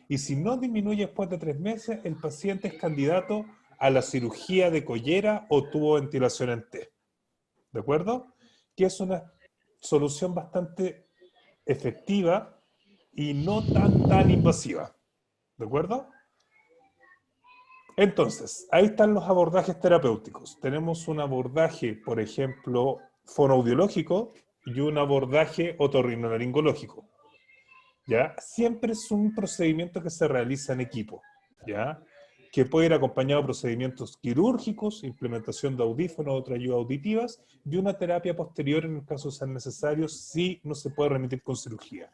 Speaker 1: Y si no disminuye después de 3 meses, el paciente es candidato a la cirugía de collera o tubo de ventilación en T. ¿De acuerdo? Que es una solución bastante efectiva y no tan invasiva. ¿De acuerdo? Entonces, ahí están los abordajes terapéuticos. Tenemos un abordaje, por ejemplo, fonoaudiológico y un abordaje otorrinolaringológico. ¿Ya? Siempre es un procedimiento que se realiza en equipo, ¿ya? Que puede ir acompañado de procedimientos quirúrgicos, implementación de audífonos, otras ayudas auditivas, y una terapia posterior en el caso de ser necesario, si no se puede remitir con cirugía.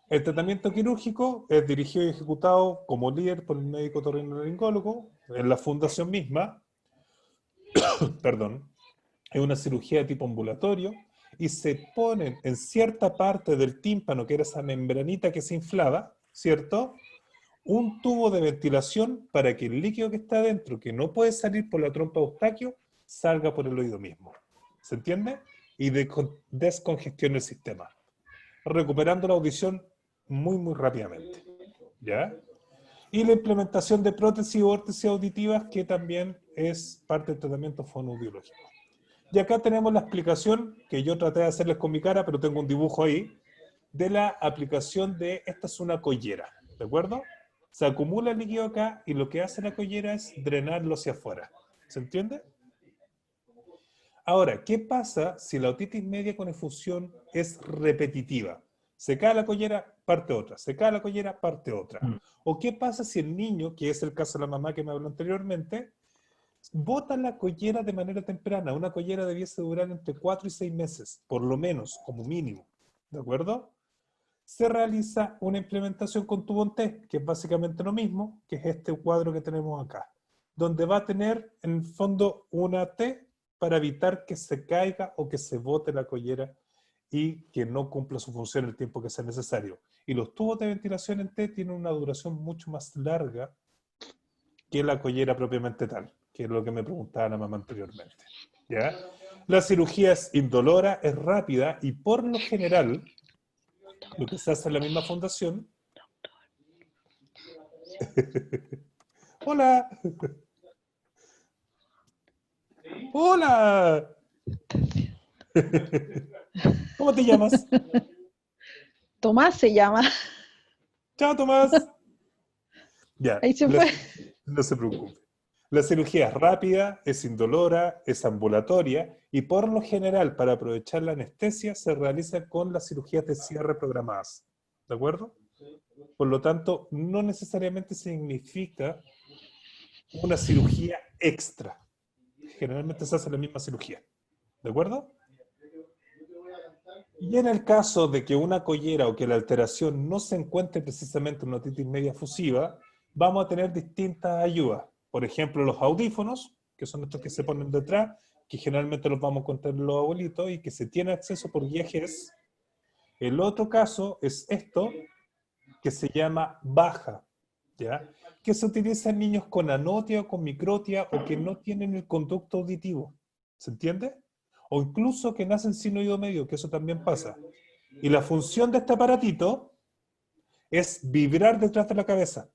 Speaker 1: El tratamiento quirúrgico es dirigido y ejecutado como líder por el médico otorrinolaringólogo en la fundación misma, perdón, es una cirugía de tipo ambulatorio, y se ponen en cierta parte del tímpano, que era esa membranita que se inflaba, ¿cierto?, un tubo de ventilación para que el líquido que está adentro, que no puede salir por la trompa de Eustaquio, salga por el oído mismo. ¿Se entiende? Y descongestione el sistema, recuperando la audición muy rápidamente. ¿Ya? Y la implementación de prótesis o órtesis auditivas, que también es parte del tratamiento fonoaudiológico. Y acá tenemos la explicación, que yo traté de hacerles con mi cara, pero tengo un dibujo ahí, de la aplicación de, esta es una collera, ¿de acuerdo? Se acumula el líquido acá y lo que hace la collera es drenarlo hacia afuera. ¿Se entiende? Ahora, ¿qué pasa si la otitis media con efusión es repetitiva? Se cae la collera, parte otra. Se cae la collera, parte otra.
Speaker 5: Mm.
Speaker 1: ¿O qué pasa si el niño, que es el caso de la mamá que me habló anteriormente, bota la collera de manera temprana? Una collera debiese durar entre 4 y 6 meses, por lo menos, como mínimo. ¿De acuerdo? Se realiza una implementación con tubo en T, que es básicamente lo mismo, que es este cuadro que tenemos acá, donde va a tener en el fondo una T para evitar que se caiga o que se bote la collera y que no cumpla su función el tiempo que sea necesario. Y los tubos de ventilación en T tienen una duración mucho más larga que la collera propiamente tal, que es lo que me preguntaba la mamá anteriormente. ¿Ya? La cirugía es indolora, es rápida y por lo general, lo que se hace en la misma fundación... ¡Hola! ¡Hola! ¿Cómo te llamas?
Speaker 6: Tomás se llama.
Speaker 1: ¡Chao, Tomás! Ya,
Speaker 6: Ahí se fue.
Speaker 1: no se preocupe. La cirugía es rápida, es indolora, es ambulatoria y por lo general, para aprovechar la anestesia, se realiza con las cirugías de cierre programadas. ¿De acuerdo? Por lo tanto, no necesariamente significa una cirugía extra. Generalmente se hace la misma cirugía. ¿De acuerdo? Y en el caso de que una collera o que la alteración no se encuentre precisamente en una otitis media fusiva, vamos a tener distintas ayudas. Por ejemplo, los audífonos, que son estos que se ponen detrás, que generalmente los vamos a encontrar en los abuelitos y que se tiene acceso por viajes. El otro caso es esto, que se llama baja, ¿ya? Que se utiliza en niños con anotia o con microtia o que no tienen el conducto auditivo. ¿Se entiende? O incluso que nacen sin oído medio, que eso también pasa. Y la función de este aparatito es vibrar detrás de la cabeza.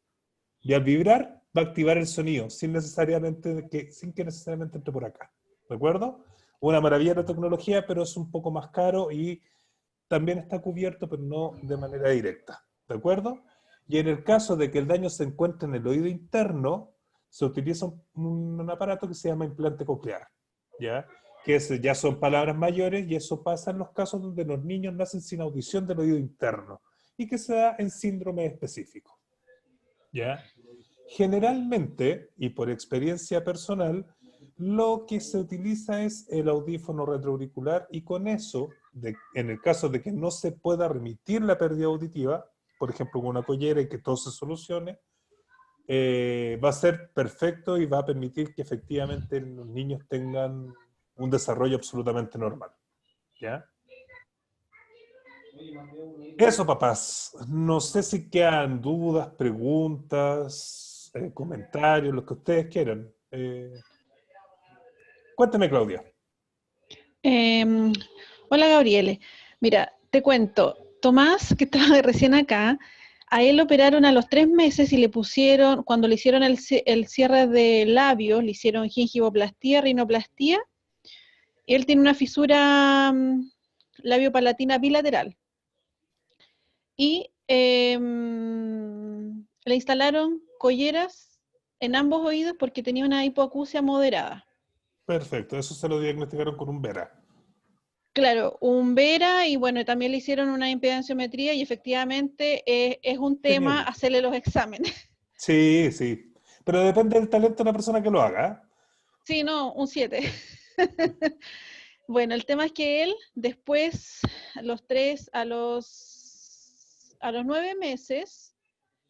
Speaker 1: Y al vibrar va a activar el sonido, sin que necesariamente entre por acá. ¿De acuerdo? Una maravilla de tecnología, pero es un poco más caro y también está cubierto, pero no de manera directa. ¿De acuerdo? Y en el caso de que el daño se encuentre en el oído interno, se utiliza un aparato que se llama implante coclear. ¿Ya? Ya son palabras mayores y eso pasa en los casos donde los niños nacen sin audición del oído interno y que se da en síndrome específico. ¿Ya? Generalmente, y por experiencia personal, lo que se utiliza es el audífono retroauricular y con eso, en el caso de que no se pueda remitir la pérdida auditiva, por ejemplo con una collera y que todo se solucione, va a ser perfecto y va a permitir que efectivamente los niños tengan un desarrollo absolutamente normal. ¿Ya? Eso, papás. No sé si quedan dudas, preguntas, comentarios, lo que ustedes quieran. Cuéntame, Claudia.
Speaker 6: Hola, Gabriele. Mira, te cuento. Tomás, que estaba recién acá, a él lo operaron a los 3 meses y le pusieron, cuando le hicieron el cierre de labios, le hicieron gingivoplastía, rinoplastía, y él tiene una fisura labiopalatina bilateral. Y le instalaron colleras en ambos oídos porque tenía una hipoacusia moderada.
Speaker 1: Perfecto, eso se lo diagnosticaron con un Vera.
Speaker 6: Claro, un Vera y bueno, también le hicieron una impedanciometría y efectivamente es un tema
Speaker 1: Genial.
Speaker 6: hacerle los exámenes.
Speaker 1: Sí, sí. Pero depende del talento de la persona que lo haga.
Speaker 6: Sí, no, un 7. Bueno, el tema es que él después, a los 9 meses,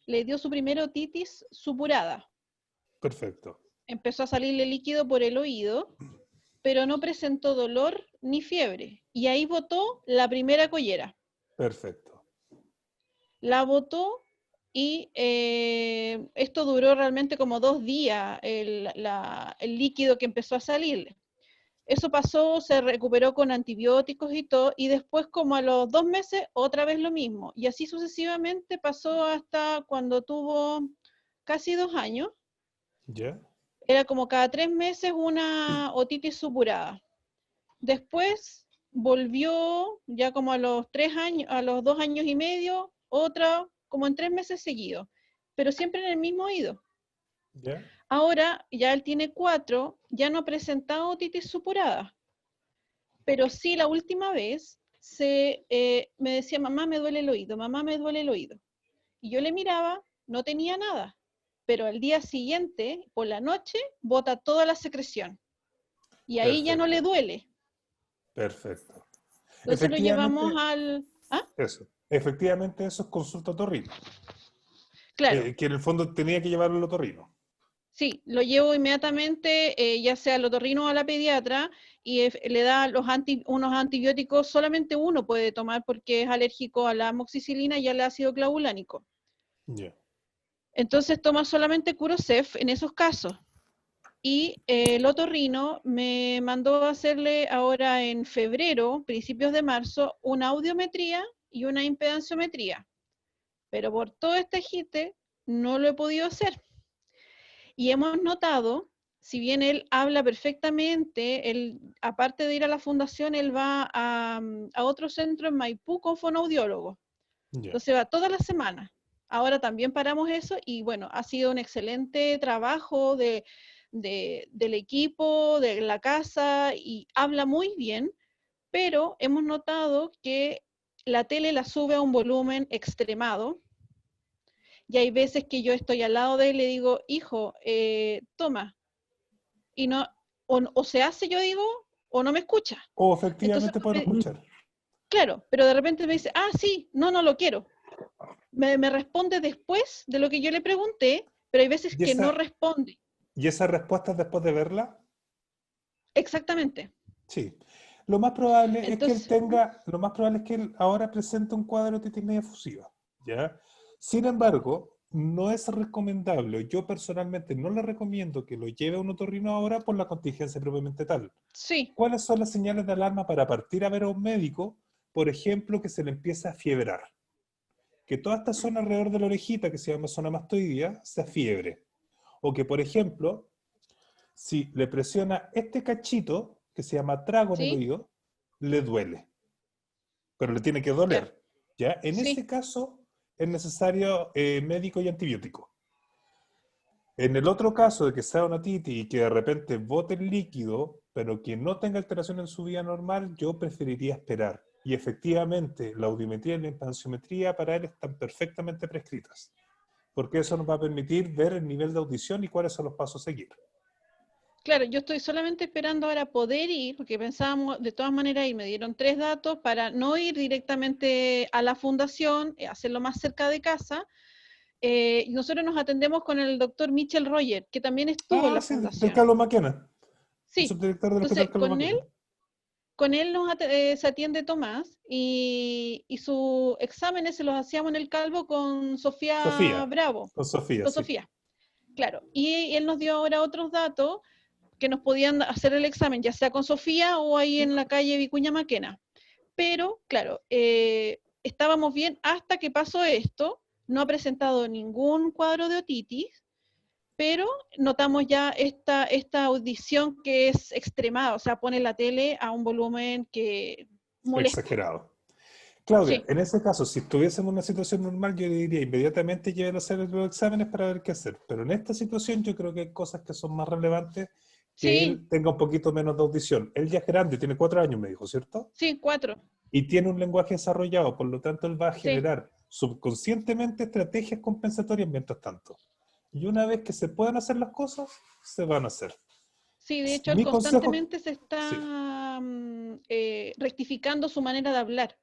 Speaker 6: le dio su primera otitis supurada.
Speaker 1: Perfecto.
Speaker 6: Empezó a salirle líquido por el oído, pero no presentó dolor ni fiebre. Y ahí botó la primera collera.
Speaker 1: Perfecto.
Speaker 6: La botó y esto duró realmente como 2 días, el líquido que empezó a salir. Eso pasó, se recuperó con antibióticos y todo, y después como a los 2 meses, otra vez lo mismo. Y así sucesivamente pasó hasta cuando tuvo casi 2 años.
Speaker 1: ¿Ya?
Speaker 6: Era como cada 3 meses una otitis supurada. Después volvió ya como a los 3 años, a los 2 años y medio, otra como en 3 meses seguidos, pero siempre en el mismo oído.
Speaker 1: ¿Ya?
Speaker 6: Ahora ya él tiene 4, ya no ha presentado otitis supurada, pero sí la última vez me decía, mamá, me duele el oído, mamá, me duele el oído. Y yo le miraba, no tenía nada, pero al día siguiente, por la noche, bota toda la secreción. Y ahí ya no le
Speaker 1: Perfecto,
Speaker 6: duele.
Speaker 1: perfecto.
Speaker 6: Entonces lo llevamos
Speaker 1: Efectivamente,
Speaker 6: al... ¿Ah?
Speaker 1: efectivamente eso es consulta otorrino,
Speaker 6: Claro.
Speaker 1: que en el fondo tenía que llevarlo al otorrino.
Speaker 6: Sí, lo llevo inmediatamente, ya sea al otorrino o a la pediatra, y le da unos antibióticos, solamente uno puede tomar porque es alérgico a la amoxicilina y al ácido clavulánico.
Speaker 1: Ya.
Speaker 6: Entonces toma solamente Curocef en esos casos. Y el otorrino me mandó a hacerle ahora en febrero, principios de marzo, una audiometría y una impedanciometría. Pero por todo este agite no lo he podido hacer. Y hemos notado, si bien él habla perfectamente, él, aparte de ir a la fundación, él va a otro centro en Maipú con fonoaudiólogo.
Speaker 1: Ya.
Speaker 6: Entonces va todas las semanas. Ahora también paramos eso y bueno, ha sido un excelente trabajo del equipo, de la casa, y habla muy bien, pero hemos notado que la tele la sube a un volumen extremado. Y hay veces que yo estoy al lado de él y le digo, hijo, toma. Y no, o se hace, yo digo, o no me escucha.
Speaker 1: O
Speaker 6: Entonces,
Speaker 1: efectivamente puedo escuchar.
Speaker 6: claro, pero de repente me dice, sí, no lo quiero. Me responde después de lo que yo le pregunté, pero hay veces
Speaker 1: ¿Y
Speaker 6: que no
Speaker 1: esa,
Speaker 6: responde.
Speaker 1: y esa respuesta después de verla?
Speaker 6: Exactamente.
Speaker 1: Sí. Lo más probable es que él
Speaker 6: Entonces,
Speaker 1: tenga, lo más probable es que él ahora presente un cuadro de otitis media fusiva, ¿ya? Sin embargo, no es recomendable, yo personalmente no le recomiendo que lo lleve a un otorrino ahora por la contingencia propiamente tal.
Speaker 6: sí,
Speaker 1: ¿Cuáles son las señales de alarma para partir a ver a un médico? Por ejemplo, que se le empieza a fiebrar. Que toda esta zona alrededor de la orejita, que se llama zona mastoidea, se fiebre. O que, por ejemplo, si le presiona este cachito, que se llama trago en el
Speaker 6: sí,
Speaker 1: oído, le duele, pero le tiene que
Speaker 6: ya,
Speaker 1: doler. ¿Ya? En ese
Speaker 6: sí,
Speaker 1: caso es necesario médico y antibiótico. En el otro caso de que sea una otitis y que de repente bote el líquido, pero que no tenga alteración en su vida normal, yo preferiría esperar. Y efectivamente, la audiometría y la impedanciometría para él están perfectamente prescritas, porque eso nos va a permitir ver el nivel de audición y cuáles son los pasos a seguir.
Speaker 6: claro, yo estoy solamente esperando ahora poder ir, porque pensábamos de todas maneras y me dieron 3 datos para no ir directamente a la fundación, hacerlo más cerca de casa. Y nosotros nos atendemos con el doctor Michel Roger, que también estuvo en
Speaker 1: Ah,
Speaker 6: la
Speaker 1: sí, del
Speaker 6: fundación.
Speaker 1: Carlos Maquena, el
Speaker 6: Sí,
Speaker 1: subdirector del
Speaker 6: entonces
Speaker 1: Hospital Carlos Maquena.
Speaker 6: con él se atiende Tomás y sus exámenes se los hacíamos en el Calvo con Sofía
Speaker 1: Sofía,
Speaker 6: Bravo,
Speaker 1: con Sofía,
Speaker 6: con
Speaker 1: sí.
Speaker 6: Sofía, claro. Y él nos dio ahora otros datos que nos podían hacer el examen, ya sea con Sofía o ahí en la calle Vicuña Maquena. Pero, claro, estábamos bien hasta que pasó esto, no ha presentado ningún cuadro de otitis, pero notamos ya esta audición que es extremada, o sea, pone la tele a un volumen que molesta.
Speaker 1: Exagerado. Claudia,
Speaker 6: Sí,
Speaker 1: en ese caso, si estuviésemos en una situación normal, yo le diría inmediatamente llévelo a hacer los exámenes para ver qué hacer. Pero en esta situación yo creo que hay cosas que son más relevantes que
Speaker 6: sí,
Speaker 1: él tenga un poquito menos de audición. Él ya es grande, tiene 4 años, me dijo, ¿cierto?
Speaker 6: sí, 4,
Speaker 1: Y tiene un lenguaje desarrollado, por lo tanto él va a
Speaker 6: sí,
Speaker 1: generar subconscientemente estrategias compensatorias mientras tanto. Y una vez que se puedan hacer las cosas, se van a hacer.
Speaker 6: sí, de hecho él
Speaker 1: Mi consejo,
Speaker 6: constantemente se
Speaker 1: sí.
Speaker 6: está rectificando su manera de hablar.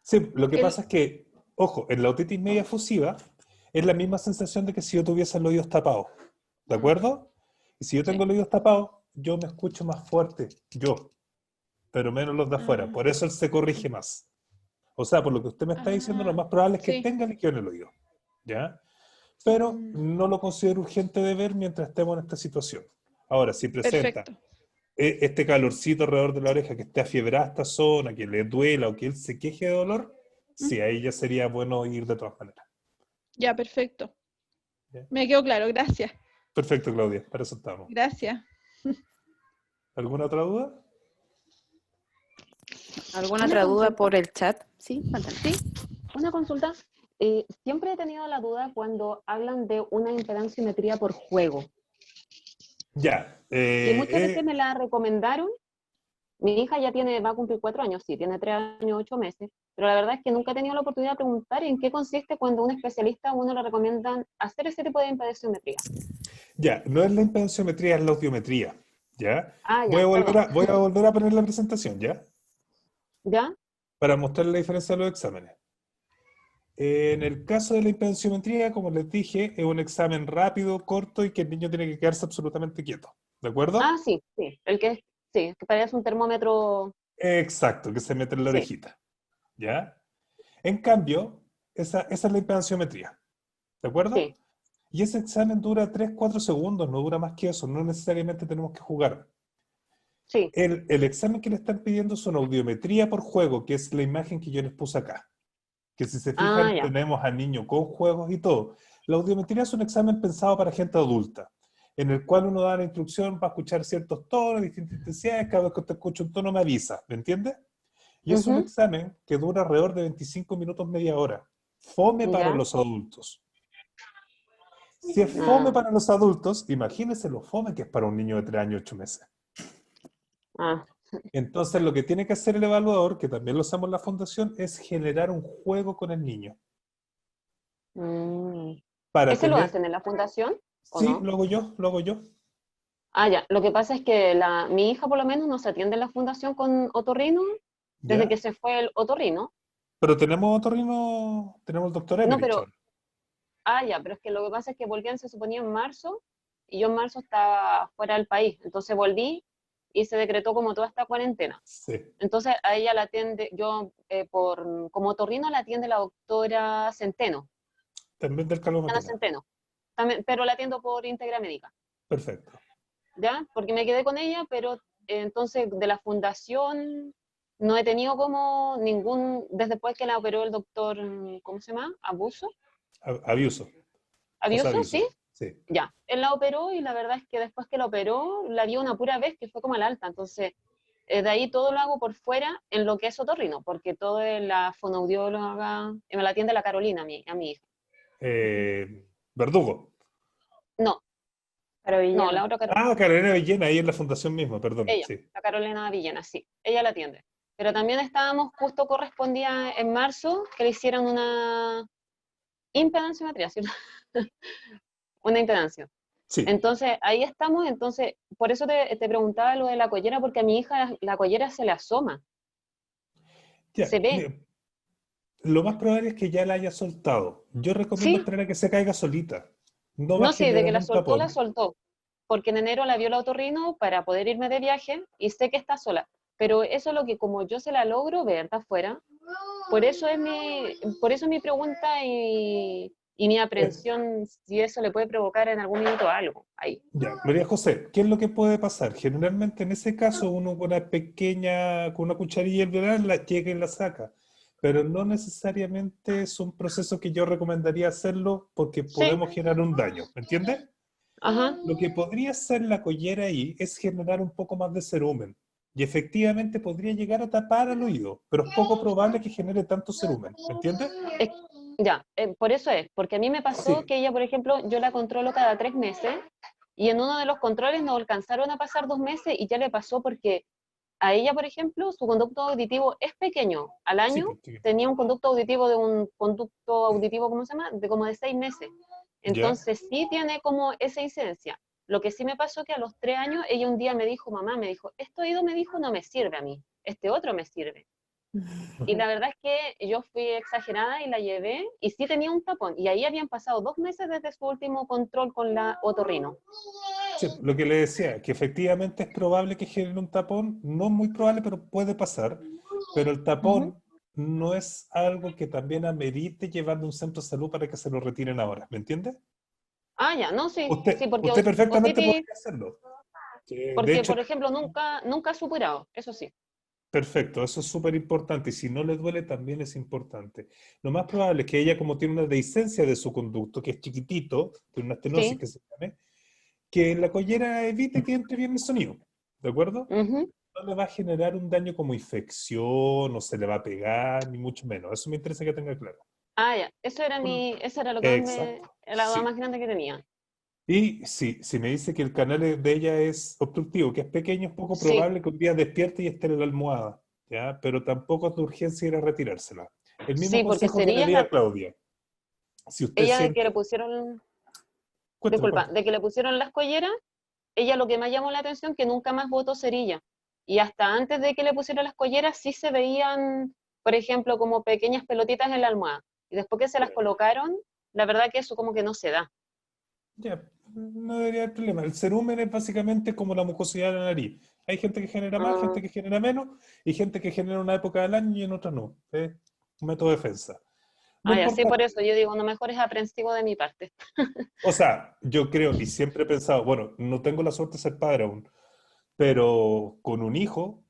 Speaker 1: Sí, lo que
Speaker 6: Él,
Speaker 1: pasa es que, ojo, en la otitis media fusiva es la misma sensación de que si yo tuviese los oídos tapados, ¿de acuerdo? Y si yo tengo
Speaker 6: sí,
Speaker 1: los oídos tapados, yo me escucho más fuerte, yo, pero menos los de afuera.
Speaker 6: ah,
Speaker 1: Por eso él se corrige más. O sea, por lo que usted me está diciendo, lo
Speaker 6: ah,
Speaker 1: más probable es que
Speaker 6: sí,
Speaker 1: tenga líquido en el oído, ¿ya? Pero
Speaker 6: mm,
Speaker 1: no lo considero urgente de ver mientras estemos en esta situación. Ahora, si presenta
Speaker 6: perfecto.
Speaker 1: este calorcito alrededor de la oreja, que esté afiebrada esta zona, que le duela o que él se queje de dolor,
Speaker 6: Mm,
Speaker 1: sí, ahí ya sería bueno ir de todas maneras.
Speaker 6: ya, perfecto.
Speaker 1: ¿Ya?
Speaker 6: Me quedó claro, gracias.
Speaker 1: Perfecto, Claudia, para eso estamos.
Speaker 6: Gracias.
Speaker 1: ¿Alguna otra duda?
Speaker 2: ¿Alguna
Speaker 3: Una
Speaker 2: otra duda
Speaker 3: consulta.
Speaker 2: por el chat? Sí, cuéntame.
Speaker 3: Sí, una consulta. Siempre he tenido la duda cuando hablan de una impedanciometría por juego.
Speaker 1: Ya.
Speaker 3: Y muchas veces me la recomendaron, Mi hija ya va a cumplir 4 años, sí, tiene 3 años, 8 meses, pero la verdad es que nunca he tenido la oportunidad de preguntar en qué consiste cuando un especialista a uno le recomiendan hacer ese tipo de impedenciometría.
Speaker 1: Ya, no es la impedenciometría, es la audiometría. ¿Ya?
Speaker 3: Ah, ya, perdón.
Speaker 1: Voy a volver a poner la presentación, ¿ya?
Speaker 3: ¿Ya?
Speaker 1: Para mostrar la diferencia de los exámenes. En el caso de la impedenciometría, como les dije, es un examen rápido, corto y que el niño tiene que quedarse absolutamente quieto. ¿De
Speaker 3: Ah,
Speaker 1: acuerdo?
Speaker 3: sí, sí, sí, que parece un termómetro,
Speaker 1: Exacto, que se mete en la
Speaker 3: sí,
Speaker 1: orejita. ¿Ya? En cambio, esa es la impedenciometría. ¿De acuerdo?
Speaker 3: sí.
Speaker 1: Y ese examen dura 3-4 segundos, no dura más que eso, no necesariamente tenemos que jugar.
Speaker 3: Sí.
Speaker 1: El examen que le están pidiendo es una audiometría por juego, que es la imagen que yo les puse acá. Que si se
Speaker 3: Ah,
Speaker 1: fijan,
Speaker 3: ya.
Speaker 1: tenemos al niño con juegos y todo. La audiometría es un examen pensado para gente adulta, en el cual uno da la instrucción para escuchar ciertos tonos, distintas intensidades, cada vez que usted escucha un tono me avisa, ¿me entiende? Y es un
Speaker 3: Ujú,
Speaker 1: examen que dura alrededor de 25 minutos, media hora. Fome para
Speaker 3: ya.
Speaker 1: los adultos. Si es fome
Speaker 3: Ah,
Speaker 1: para los adultos, imagínense lo fome que es para un niño de 3 años, 8 meses.
Speaker 3: ah.
Speaker 1: Entonces, lo que tiene que hacer el evaluador, que también lo hacemos en la fundación, es generar un juego con el niño.
Speaker 3: Mm.
Speaker 1: Para
Speaker 3: ¿Ese lo
Speaker 1: tener,
Speaker 3: hacen en la fundación o
Speaker 1: sí,
Speaker 3: no?
Speaker 1: lo hago yo.
Speaker 3: Ah, ya. Lo que pasa es que mi hija por lo menos no se atiende en la fundación con otorrino desde que
Speaker 1: ¿Ya?
Speaker 3: se fue el otorrino.
Speaker 1: Pero tenemos otorrino, tenemos el doctor
Speaker 3: No,
Speaker 1: Emerich
Speaker 3: pero,
Speaker 1: ahora.
Speaker 3: ya, pero es que lo que pasa es que volvían, se suponía en marzo, y yo en marzo estaba fuera del país. Entonces volví y se decretó como toda esta cuarentena.
Speaker 1: Sí,
Speaker 3: Entonces a ella la atiende, como otorrino la atiende la doctora Centeno,
Speaker 1: también del Carlos
Speaker 3: Ana
Speaker 1: Maquena.
Speaker 3: Centeno, también, pero la atiendo por Integra Médica,
Speaker 1: Perfecto.
Speaker 3: ¿ya? Porque me quedé con ella, pero entonces de la fundación no he tenido como desde después que la operó el doctor, ¿cómo se llama?
Speaker 1: Aviso. José
Speaker 3: Abiuso,
Speaker 1: Aviso.
Speaker 3: ¿sí?
Speaker 1: Sí.
Speaker 3: Ya, él la operó y la verdad es que después que la operó, la vio una pura vez que fue como al alta, entonces de ahí todo lo hago por fuera en lo que es otorrino, porque todo es la fonoaudióloga, me la atiende la Carolina, a mi hija.
Speaker 1: Verdugo.
Speaker 3: No,
Speaker 2: Pero
Speaker 3: no, la
Speaker 2: Villena.
Speaker 3: otra Carolina,
Speaker 1: Ah, Carolina Villena, ahí en la fundación misma, perdón.
Speaker 3: ella,
Speaker 1: Sí.
Speaker 3: la Carolina Villena, sí, ella la atiende. Pero también justo correspondía en marzo que le hicieran una impedanciometría, ¿cierto? Una impedancia.
Speaker 1: Sí.
Speaker 3: Entonces, ahí estamos, entonces, por eso te preguntaba lo de la collera, porque a mi hija la collera se le asoma,
Speaker 1: Ya.
Speaker 3: se ve.
Speaker 1: Mira, lo más probable es que ya la haya soltado. Yo recomiendo
Speaker 3: Sí,
Speaker 1: esperar a que se caiga solita. No va a
Speaker 3: no sé, de que
Speaker 1: generar un
Speaker 3: la
Speaker 1: tapón.
Speaker 3: soltó, porque en enero la vio el otorrino para poder irme de viaje y sé que está sola. Pero eso es lo que como yo se la logro ver de afuera, por eso mi pregunta y mi
Speaker 1: Eh,
Speaker 3: aprehensión si eso le puede provocar en algún minuto algo ahí.
Speaker 1: Ya, María José, ¿qué es lo que puede pasar? Generalmente en ese caso uno con una pequeña, con una cucharilla alveolar la llega y la saca, pero no necesariamente es un proceso que yo recomendaría hacerlo porque
Speaker 3: Sí,
Speaker 1: podemos generar un daño, ¿me entiendes?
Speaker 3: ajá.
Speaker 1: Lo que podría hacer la collera ahí es generar un poco más de cerumen y efectivamente podría llegar a tapar al oído, pero es poco probable que genere tanto cerumen, ¿me entiendes?
Speaker 3: Es- ya, por eso es, porque a mí me pasó
Speaker 1: Sí,
Speaker 3: que ella, por ejemplo, yo la controlo cada 3 meses y en uno de los controles no alcanzaron a pasar 2 meses y ya le pasó porque a ella, por ejemplo, su conducto auditivo es pequeño. Al
Speaker 1: sí,
Speaker 3: año
Speaker 1: pues, sí.
Speaker 3: tenía un conducto auditivo, ¿cómo se llama? De como de 6 meses.
Speaker 1: ¿Ya?
Speaker 3: Entonces sí tiene como esa incidencia. Lo que sí me pasó que a los 3 años ella un día me dijo, mamá, me dijo, este oído me dijo no me sirve a mí, este otro me sirve. Y la verdad es que yo fui exagerada y la llevé y sí tenía un tapón. Y ahí habían pasado 2 meses desde su último control con la otorrino.
Speaker 1: Sí, lo que le decía, que efectivamente es probable que genere un tapón, no muy probable, pero puede pasar, pero el
Speaker 3: Ujú.
Speaker 1: tapón no es algo que también amerite llevarlo a un centro de salud para que se lo retiren ahora, ¿me entiende?
Speaker 3: Ah, ya, no, sí, sí, porque
Speaker 1: Usted perfectamente
Speaker 3: otitis,
Speaker 1: podría hacerlo. De
Speaker 3: porque
Speaker 1: hecho,
Speaker 3: por ejemplo nunca ha superado, eso sí.
Speaker 1: perfecto, eso es súper importante y si no le duele también es importante. Lo más probable es que ella, como tiene una dehiscencia de su conducto, que es chiquitito, tiene una estenosis
Speaker 3: Sí.
Speaker 1: que se llame, que la collera evite que entre bien el sonido, ¿de acuerdo?
Speaker 3: Ujú.
Speaker 1: No le va a generar un daño como infección, no se le va a pegar, ni mucho menos. Eso me interesa que tenga claro.
Speaker 3: Ah, ya, eso era lo que más
Speaker 1: Exacto,
Speaker 3: la duda
Speaker 1: sí,
Speaker 3: más grande que tenía.
Speaker 1: Y si me dice que el canal de ella es obstructivo, que es pequeño, es poco
Speaker 3: Sí.
Speaker 1: probable que un día despierte y esté en la almohada, ¿ya? Pero tampoco es de urgencia ir a retirársela. El mismo
Speaker 3: Sí, porque
Speaker 1: consejo que le
Speaker 3: cerillas,
Speaker 1: di a Claudia. Si usted
Speaker 3: ella de que le
Speaker 1: siente...
Speaker 3: pusieron,
Speaker 1: Cuéntame,
Speaker 3: disculpa,
Speaker 1: cuéntame.
Speaker 3: de que le pusieron las colleras, ella lo que más llamó la atención que nunca más botó cerilla. Y hasta antes de que le pusieron las colleras sí se veían, por ejemplo, como pequeñas pelotitas en la almohada. Y después que se las colocaron, la verdad que eso como que no se da.
Speaker 1: Ya, no debería haber problema. El cerumen es básicamente como la mucosidad de la nariz. Hay gente que genera más,
Speaker 3: Ah,
Speaker 1: gente que genera menos, y gente que genera en una época del año y en otra no. Es un método de defensa. Lo
Speaker 3: ay, así por
Speaker 1: importante,
Speaker 3: eso yo digo, no, mejor es aprensivo de mi parte.
Speaker 1: o sea, yo creo y siempre he pensado, bueno, no tengo la suerte de ser padre aún, pero con un hijo,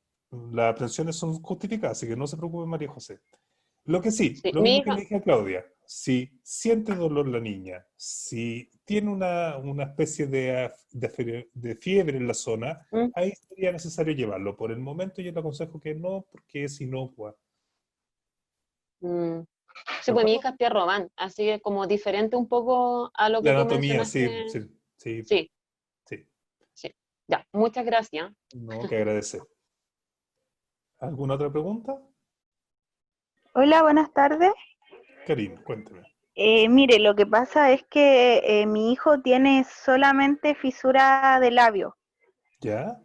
Speaker 1: las aprensiones son justificadas, así que no se preocupe, María José. Lo que sí,
Speaker 3: Sí,
Speaker 1: lo
Speaker 3: mi
Speaker 1: mismo que
Speaker 3: hija,
Speaker 1: le dije a Claudia, si siente dolor la niña, si tiene una especie de fiebre en la zona,
Speaker 3: mm,
Speaker 1: ahí sería necesario llevarlo. Por el momento yo le aconsejo que no, porque es inocua.
Speaker 3: mm, sí,
Speaker 1: ¿De
Speaker 3: pues mi
Speaker 1: acuerdo?
Speaker 3: hija es Pierre Robin, así que como diferente un poco a lo
Speaker 1: La
Speaker 3: que tú
Speaker 1: anatomía, sí,
Speaker 3: mencionaste.
Speaker 1: sí, sí,
Speaker 3: Sí,
Speaker 1: sí.
Speaker 3: sí. Ya, muchas gracias.
Speaker 1: No, que agradecer. ¿Alguna otra pregunta?
Speaker 5: Hola, buenas tardes.
Speaker 1: Karim, cuénteme.
Speaker 5: Mire, lo que pasa es que mi hijo tiene solamente fisura de labio
Speaker 1: ¿Ya?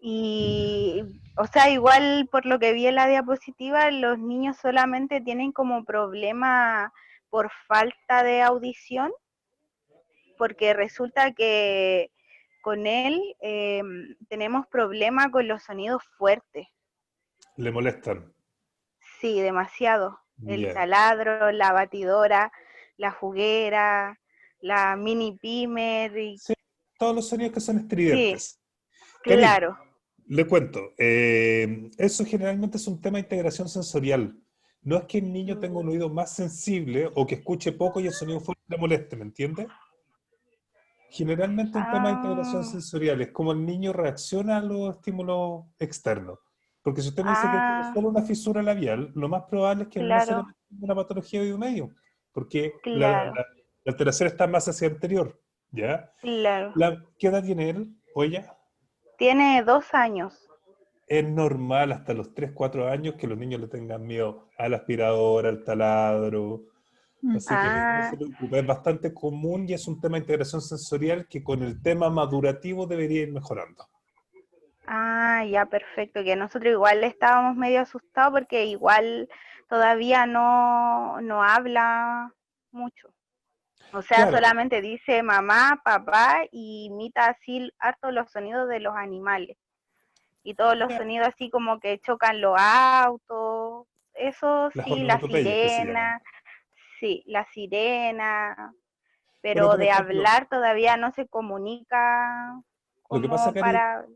Speaker 5: y, o sea, igual por lo que vi en la diapositiva, los niños solamente tienen como problema por falta de audición, porque resulta que con él tenemos problema con los sonidos fuertes.
Speaker 1: ¿Le molestan?
Speaker 5: Sí, demasiado. El
Speaker 1: Ya.
Speaker 5: taladro, la batidora, la juguera, la mini pimer.
Speaker 1: Sí, todos los sonidos que son
Speaker 5: Sí,
Speaker 1: estridentes. Karim,
Speaker 5: claro.
Speaker 1: le cuento, eso generalmente es un tema de integración sensorial. No es que el niño tenga un oído más sensible o que escuche poco y el sonido fuerte le moleste, ¿me entiende? Generalmente un tema de integración
Speaker 5: Ah,
Speaker 1: sensorial es como el niño reacciona a los estímulos externos. Porque si usted me dice que tiene
Speaker 5: ah,
Speaker 1: solo una fisura labial, lo más probable es que no
Speaker 5: claro,
Speaker 1: necesariamente tenga una patología de oído medio, porque
Speaker 5: claro,
Speaker 1: la alteración está más hacia anterior, ¿ya?
Speaker 5: claro.
Speaker 1: ¿Qué edad tiene él o ella?
Speaker 5: Tiene 2 años.
Speaker 1: Es normal hasta los 3 4 años que los niños le tengan miedo a la aspiradora, al taladro. Así que no se
Speaker 5: Ah,
Speaker 1: preocupe, es bastante común y es un tema de integración sensorial que con el tema madurativo debería ir mejorando.
Speaker 5: ya, perfecto. Que nosotros igual estábamos medio asustados porque igual todavía no habla mucho. O sea,
Speaker 1: Claro,
Speaker 5: solamente dice mamá, papá y imita así harto los sonidos de los animales. Y todos los
Speaker 1: ya,
Speaker 5: sonidos así como que chocan los autos, eso
Speaker 1: las
Speaker 5: sí, la
Speaker 1: onomatopeyas que se llaman.
Speaker 5: sirena, sí, la sirena,
Speaker 1: Bueno,
Speaker 5: pero
Speaker 1: por
Speaker 5: de
Speaker 1: ejemplo,
Speaker 5: hablar todavía no se comunica
Speaker 1: lo que pasa,
Speaker 5: como
Speaker 1: Cari,
Speaker 5: para...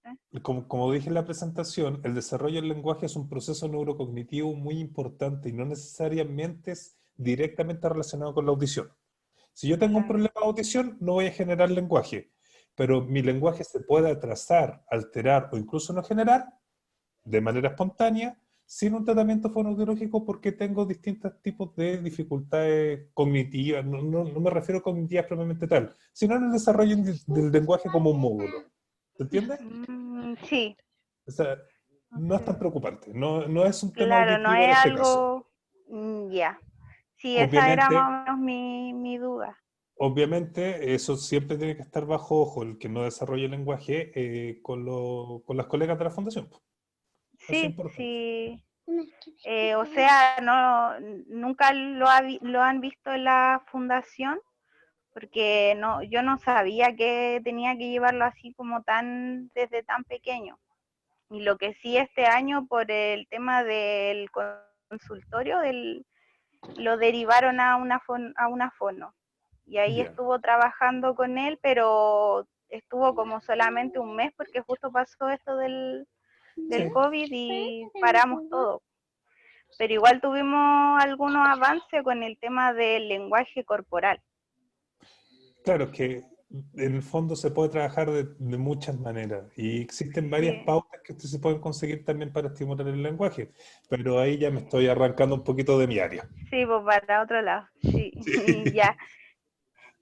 Speaker 5: ¿eh?
Speaker 1: como dije en la presentación, el desarrollo del lenguaje es un proceso neurocognitivo muy importante y no necesariamente es directamente relacionado con la audición. Si yo tengo un
Speaker 5: Claro.
Speaker 1: problema de audición, no voy a generar lenguaje, pero mi lenguaje se puede atrasar, alterar o incluso no generar de manera espontánea sin un tratamiento fonoaudiológico porque tengo distintos tipos de dificultades cognitivas. No me refiero a cognitivas propiamente tal, sino en el desarrollo del lenguaje como un módulo. ¿Se entiende?
Speaker 5: Sí,
Speaker 1: O sea, no es tan preocupante. No es un tema
Speaker 5: claro, no
Speaker 1: auditivo en
Speaker 5: es
Speaker 1: este caso.
Speaker 5: algo... ya, sí, esa era
Speaker 1: Obviamente,
Speaker 5: más o menos mi duda.
Speaker 1: Obviamente, eso siempre tiene que estar bajo ojo, el que no desarrolle el lenguaje con las colegas de la fundación. Eso es
Speaker 5: Sí,
Speaker 1: importante.
Speaker 5: sí, o sea, no, nunca lo han visto en la fundación, porque no, yo no sabía que tenía que llevarlo así como desde tan pequeño. Y lo que sí este año por el tema del consultorio, lo derivaron a una fono. Y ahí
Speaker 1: Ya.
Speaker 5: estuvo trabajando con él, pero estuvo como solamente un mes porque justo pasó esto del
Speaker 1: Sí.
Speaker 5: COVID y paramos todo. Pero igual tuvimos algunos avances con el tema del lenguaje corporal.
Speaker 1: Claro, es que en el fondo se puede trabajar de muchas maneras y existen varias
Speaker 5: Sí,
Speaker 1: pautas que ustedes se pueden conseguir también para estimular el lenguaje, pero ahí ya me estoy arrancando un poquito de mi área.
Speaker 5: sí, pues para otro lado, sí,
Speaker 1: Sí.
Speaker 5: ya.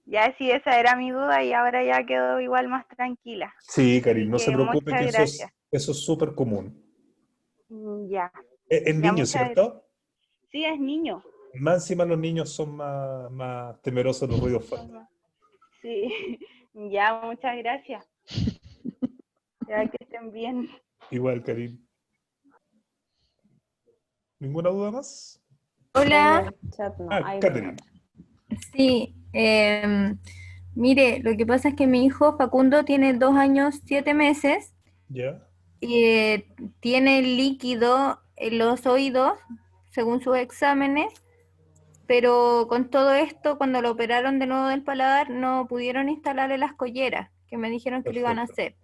Speaker 5: Ya sí, esa era mi duda y ahora ya quedo igual más tranquila.
Speaker 1: Sí, Karin,
Speaker 5: Así
Speaker 1: no se
Speaker 5: que
Speaker 1: preocupe
Speaker 5: muchas
Speaker 1: que
Speaker 5: gracias.
Speaker 1: eso es súper común.
Speaker 5: Ya,
Speaker 1: Es
Speaker 5: ya
Speaker 1: niño,
Speaker 5: muchas.
Speaker 1: ¿cierto?
Speaker 5: Sí, es niño.
Speaker 1: Más encima los niños son más temerosos de los ruidos fuertes.
Speaker 5: Sí, ya, muchas gracias. Ya que estén bien.
Speaker 1: Igual, Karin. ¿Ninguna duda más?
Speaker 2: En
Speaker 7: Hola,
Speaker 2: el chat no,
Speaker 1: Ah,
Speaker 2: ahí tengo
Speaker 1: Catherine.
Speaker 2: otra.
Speaker 7: sí, mire, lo que pasa es que mi hijo Facundo tiene 2 años, 7 meses
Speaker 1: ¿Ya?
Speaker 7: y tiene líquido en los oídos, según sus exámenes, pero con todo esto, cuando lo operaron de nuevo del paladar, no pudieron instalarle las colleras, que me dijeron que lo iban a
Speaker 1: Perfecto.
Speaker 7: hacer.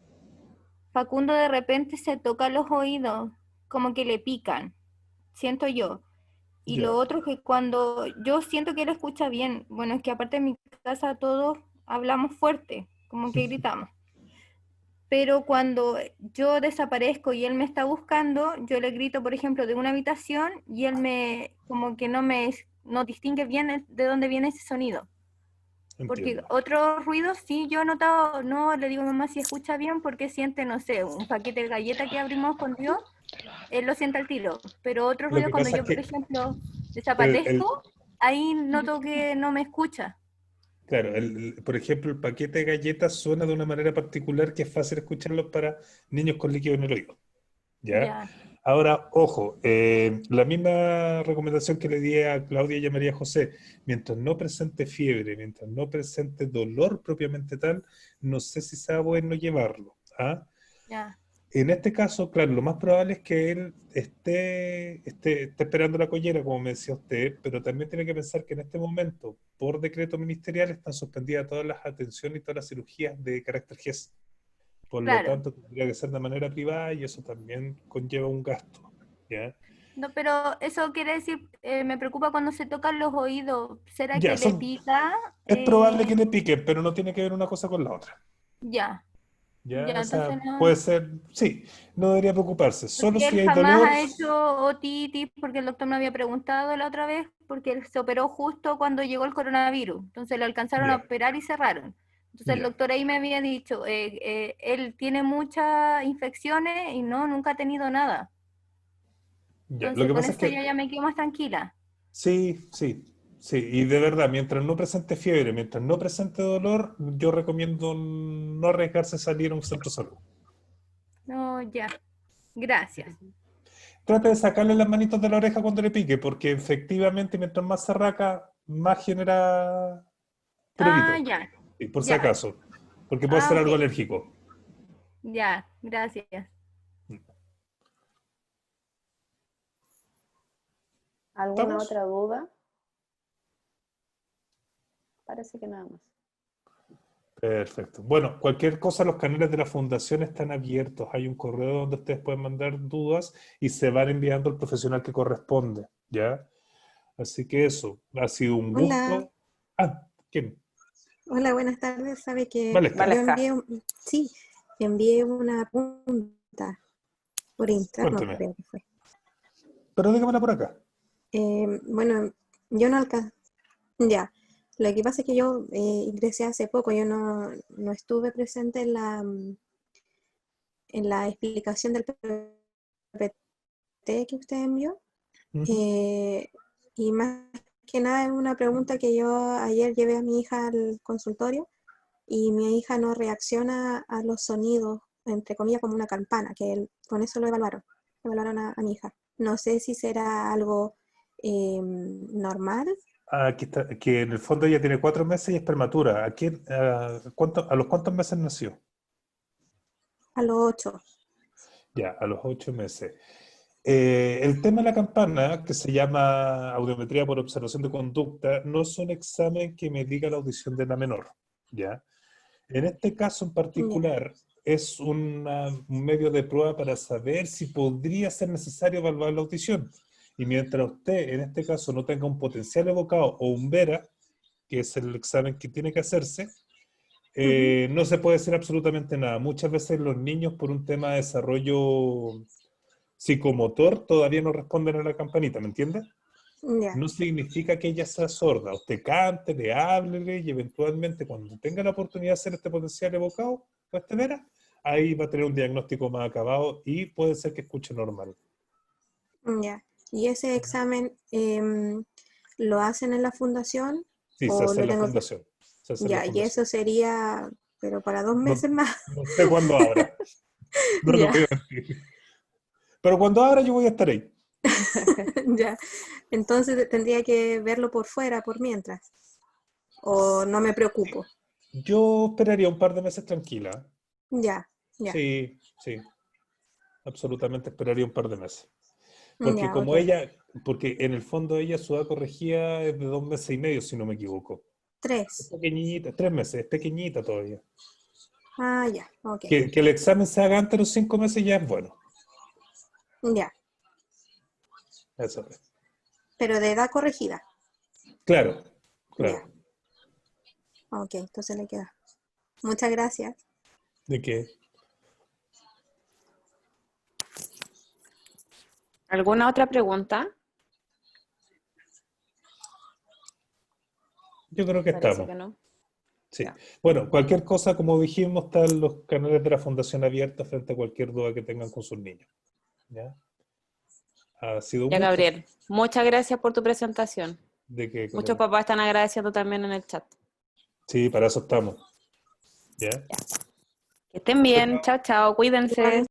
Speaker 7: Facundo de repente se toca los oídos, como que le pican, siento yo. Y lo
Speaker 1: Ya.
Speaker 7: otro que cuando yo siento que él escucha bien, bueno, es que aparte en mi casa todos hablamos fuerte, como que gritamos. Pero cuando yo desaparezco y él me está buscando, yo le grito, por ejemplo, de una habitación y él como que no distingue bien de dónde viene ese sonido. Porque
Speaker 1: Entiendo.
Speaker 7: otros ruidos sí yo he notado, no, le digo a mamá si escucha bien porque siente, no sé, un paquete de galleta que abrimos con Dios, él lo siente al tiro. Pero otros
Speaker 1: Lo
Speaker 7: ruidos
Speaker 1: que
Speaker 7: cuando
Speaker 1: pasa es
Speaker 7: yo, por
Speaker 1: que
Speaker 7: ejemplo,
Speaker 1: el, el-
Speaker 7: desaparezco, ahí noto que no me escucha.
Speaker 1: claro, por ejemplo, el paquete de galletas suena de una manera particular que es fácil escucharlo para niños con líquido en el oído. ¿Ya?
Speaker 7: Ya,
Speaker 1: Ahora, ojo, la misma recomendación que le di a Claudia y a María José, mientras no presente fiebre, mientras no presente dolor propiamente tal, no sé si sea bueno llevarlo. ¿Ah?
Speaker 7: ya,
Speaker 1: En este caso, claro, lo más probable es que él esté esperando la collera, como me decía usted, pero también tiene que pensar que en este momento, por decreto ministerial, están suspendidas todas las atenciones y todas las cirugías de carácter GES. Por lo
Speaker 7: claro.
Speaker 1: tanto, tendría que ser de manera privada y eso también conlleva un gasto, ¿ya?
Speaker 7: No, pero eso quiere decir, me preocupa cuando se tocan los oídos. ¿Será
Speaker 1: Ya,
Speaker 7: que le pica?
Speaker 1: es probable que le piquen, pero no tiene que ver una cosa con la otra,
Speaker 7: Ya,
Speaker 1: ¿ya?
Speaker 7: ya,
Speaker 1: O sea,
Speaker 7: entonces no.
Speaker 1: puede ser, sí, no debería preocuparse, solo
Speaker 7: Porque
Speaker 1: si
Speaker 7: él
Speaker 1: hay
Speaker 7: jamás
Speaker 1: dolor.
Speaker 7: ha hecho otitis, porque el doctor me había preguntado la otra vez, porque él se operó justo cuando llegó el coronavirus. Entonces lo alcanzaron a
Speaker 1: Ya,
Speaker 7: operar y cerraron. Entonces el
Speaker 1: ya,
Speaker 7: doctor ahí me había dicho, él tiene muchas infecciones y no, nunca ha tenido nada.
Speaker 1: ya. Lo
Speaker 7: Entonces
Speaker 1: que
Speaker 7: con
Speaker 1: pasa es
Speaker 7: eso
Speaker 1: que
Speaker 7: yo ya me quedo más tranquila.
Speaker 1: sí, sí, sí, y de verdad, mientras no presente fiebre, mientras no presente dolor, yo recomiendo no arriesgarse a salir a un centro de salud.
Speaker 7: No, ya, gracias.
Speaker 1: Trate de sacarle las manitos de la oreja cuando le pique, porque efectivamente, mientras más se arranca, más genera
Speaker 7: Ah,
Speaker 1: prurito.
Speaker 7: ya,
Speaker 1: Y por si
Speaker 7: ya.
Speaker 1: acaso, porque puede
Speaker 7: Ah,
Speaker 1: ser
Speaker 7: ok,
Speaker 1: algo alérgico.
Speaker 7: ya, gracias.
Speaker 2: ¿Alguna
Speaker 1: ¿Estamos?
Speaker 2: otra duda? Parece que nada más.
Speaker 1: Perfecto. Bueno, cualquier cosa, los canales de la fundación están abiertos. Hay un correo donde ustedes pueden mandar dudas y se van enviando al profesional que corresponde, ¿ya? Así que eso, ha sido un
Speaker 8: Hola,
Speaker 1: gusto. Ah, ¿quién?
Speaker 8: hola, buenas tardes. Sabe que
Speaker 1: Valesca,
Speaker 8: yo
Speaker 2: Valesca.
Speaker 8: sí, envié una pregunta por interno,
Speaker 1: cuénteme.
Speaker 8: creo que fue.
Speaker 1: Pero dígamela por acá.
Speaker 8: Bueno, yo no alcancé, ya, lo que pasa es que yo ingresé hace poco, yo no estuve presente en la explicación del PPT que usted envió.
Speaker 1: Ujú.
Speaker 8: eh, y más que nada es una pregunta que yo ayer llevé a mi hija al consultorio y mi hija no reacciona a los sonidos, entre comillas, como una campana, con eso lo evaluaron a mi hija. No sé si será algo normal.
Speaker 1: Ah, aquí está, que en el fondo ella tiene 4 meses y es prematura. ¿A los cuántos meses nació?
Speaker 8: A los 8.
Speaker 1: Ya, a los 8 meses. El tema de la campana, que se llama audiometría por observación de conducta, no es un examen que me diga la audición de la menor, ¿ya? En este caso en
Speaker 8: Ya.
Speaker 1: particular, es un medio de prueba para saber si podría ser necesario evaluar la audición. Y mientras usted, en este caso, no tenga un potencial evocado o un VERA, que es el examen que tiene que hacerse,
Speaker 8: Ujú.
Speaker 1: no se puede hacer absolutamente nada. Muchas veces los niños, por un tema de desarrollo psicomotor, todavía no responden a la campanita, ¿me entiendes?
Speaker 8: Ya.
Speaker 1: No significa que ella sea sorda. Usted cántele, háblele y eventualmente cuando tenga la oportunidad de hacer este potencial evocado, pues te verá, ahí va a tener un diagnóstico más acabado y puede ser que escuche normal.
Speaker 8: Ya. ¿Y ese examen lo hacen en la fundación
Speaker 1: Sí, se
Speaker 8: o
Speaker 1: hace
Speaker 8: lo
Speaker 1: en la
Speaker 8: tengo que...?
Speaker 1: fundación. Se hace en la
Speaker 8: Ya, y
Speaker 1: fundación.
Speaker 8: eso sería, pero para 2
Speaker 1: No,
Speaker 8: meses más.
Speaker 1: no sé cuándo abra. No lo
Speaker 8: Ya,
Speaker 1: voy a decir. Pero cuando abra yo voy a estar ahí.
Speaker 8: ya. Entonces tendría que verlo por fuera por mientras. O no me preocupo.
Speaker 1: Yo esperaría un par de meses tranquila.
Speaker 8: Ya, ya,
Speaker 1: Sí, sí. Absolutamente esperaría un par de meses. Porque
Speaker 8: ya, ok.
Speaker 1: como ella, porque en el fondo ella su edad corregida es de 2 meses y medio, si no me equivoco. Es
Speaker 8: 3.
Speaker 1: pequeñita, 3 meses, es pequeñita todavía.
Speaker 8: Ah, ya, ok.
Speaker 1: Que el examen se haga antes de los 5 meses ya es bueno.
Speaker 8: Ya,
Speaker 1: Eso es.
Speaker 8: pero de edad corregida.
Speaker 1: Claro,
Speaker 8: Ya,
Speaker 1: claro.
Speaker 8: ok, entonces le queda. Muchas gracias.
Speaker 1: De que
Speaker 2: ¿Alguna otra pregunta?
Speaker 1: yo creo que
Speaker 2: Parece
Speaker 1: estamos.
Speaker 2: que no.
Speaker 1: Sí.
Speaker 2: Ya.
Speaker 1: Bueno, cualquier cosa, como dijimos, están los canales de la Fundación abiertos frente a cualquier duda que tengan con sus niños. ¿Ya? Ha sido un
Speaker 2: Ya,
Speaker 1: gusto.
Speaker 2: Gabriel, muchas gracias por tu presentación.
Speaker 1: De que,
Speaker 2: Muchos
Speaker 1: Corina.
Speaker 2: papás están agradeciendo también en el chat.
Speaker 1: Sí, para eso estamos. ¿Ya?
Speaker 2: Que estén bien. Chao, chao. Cuídense.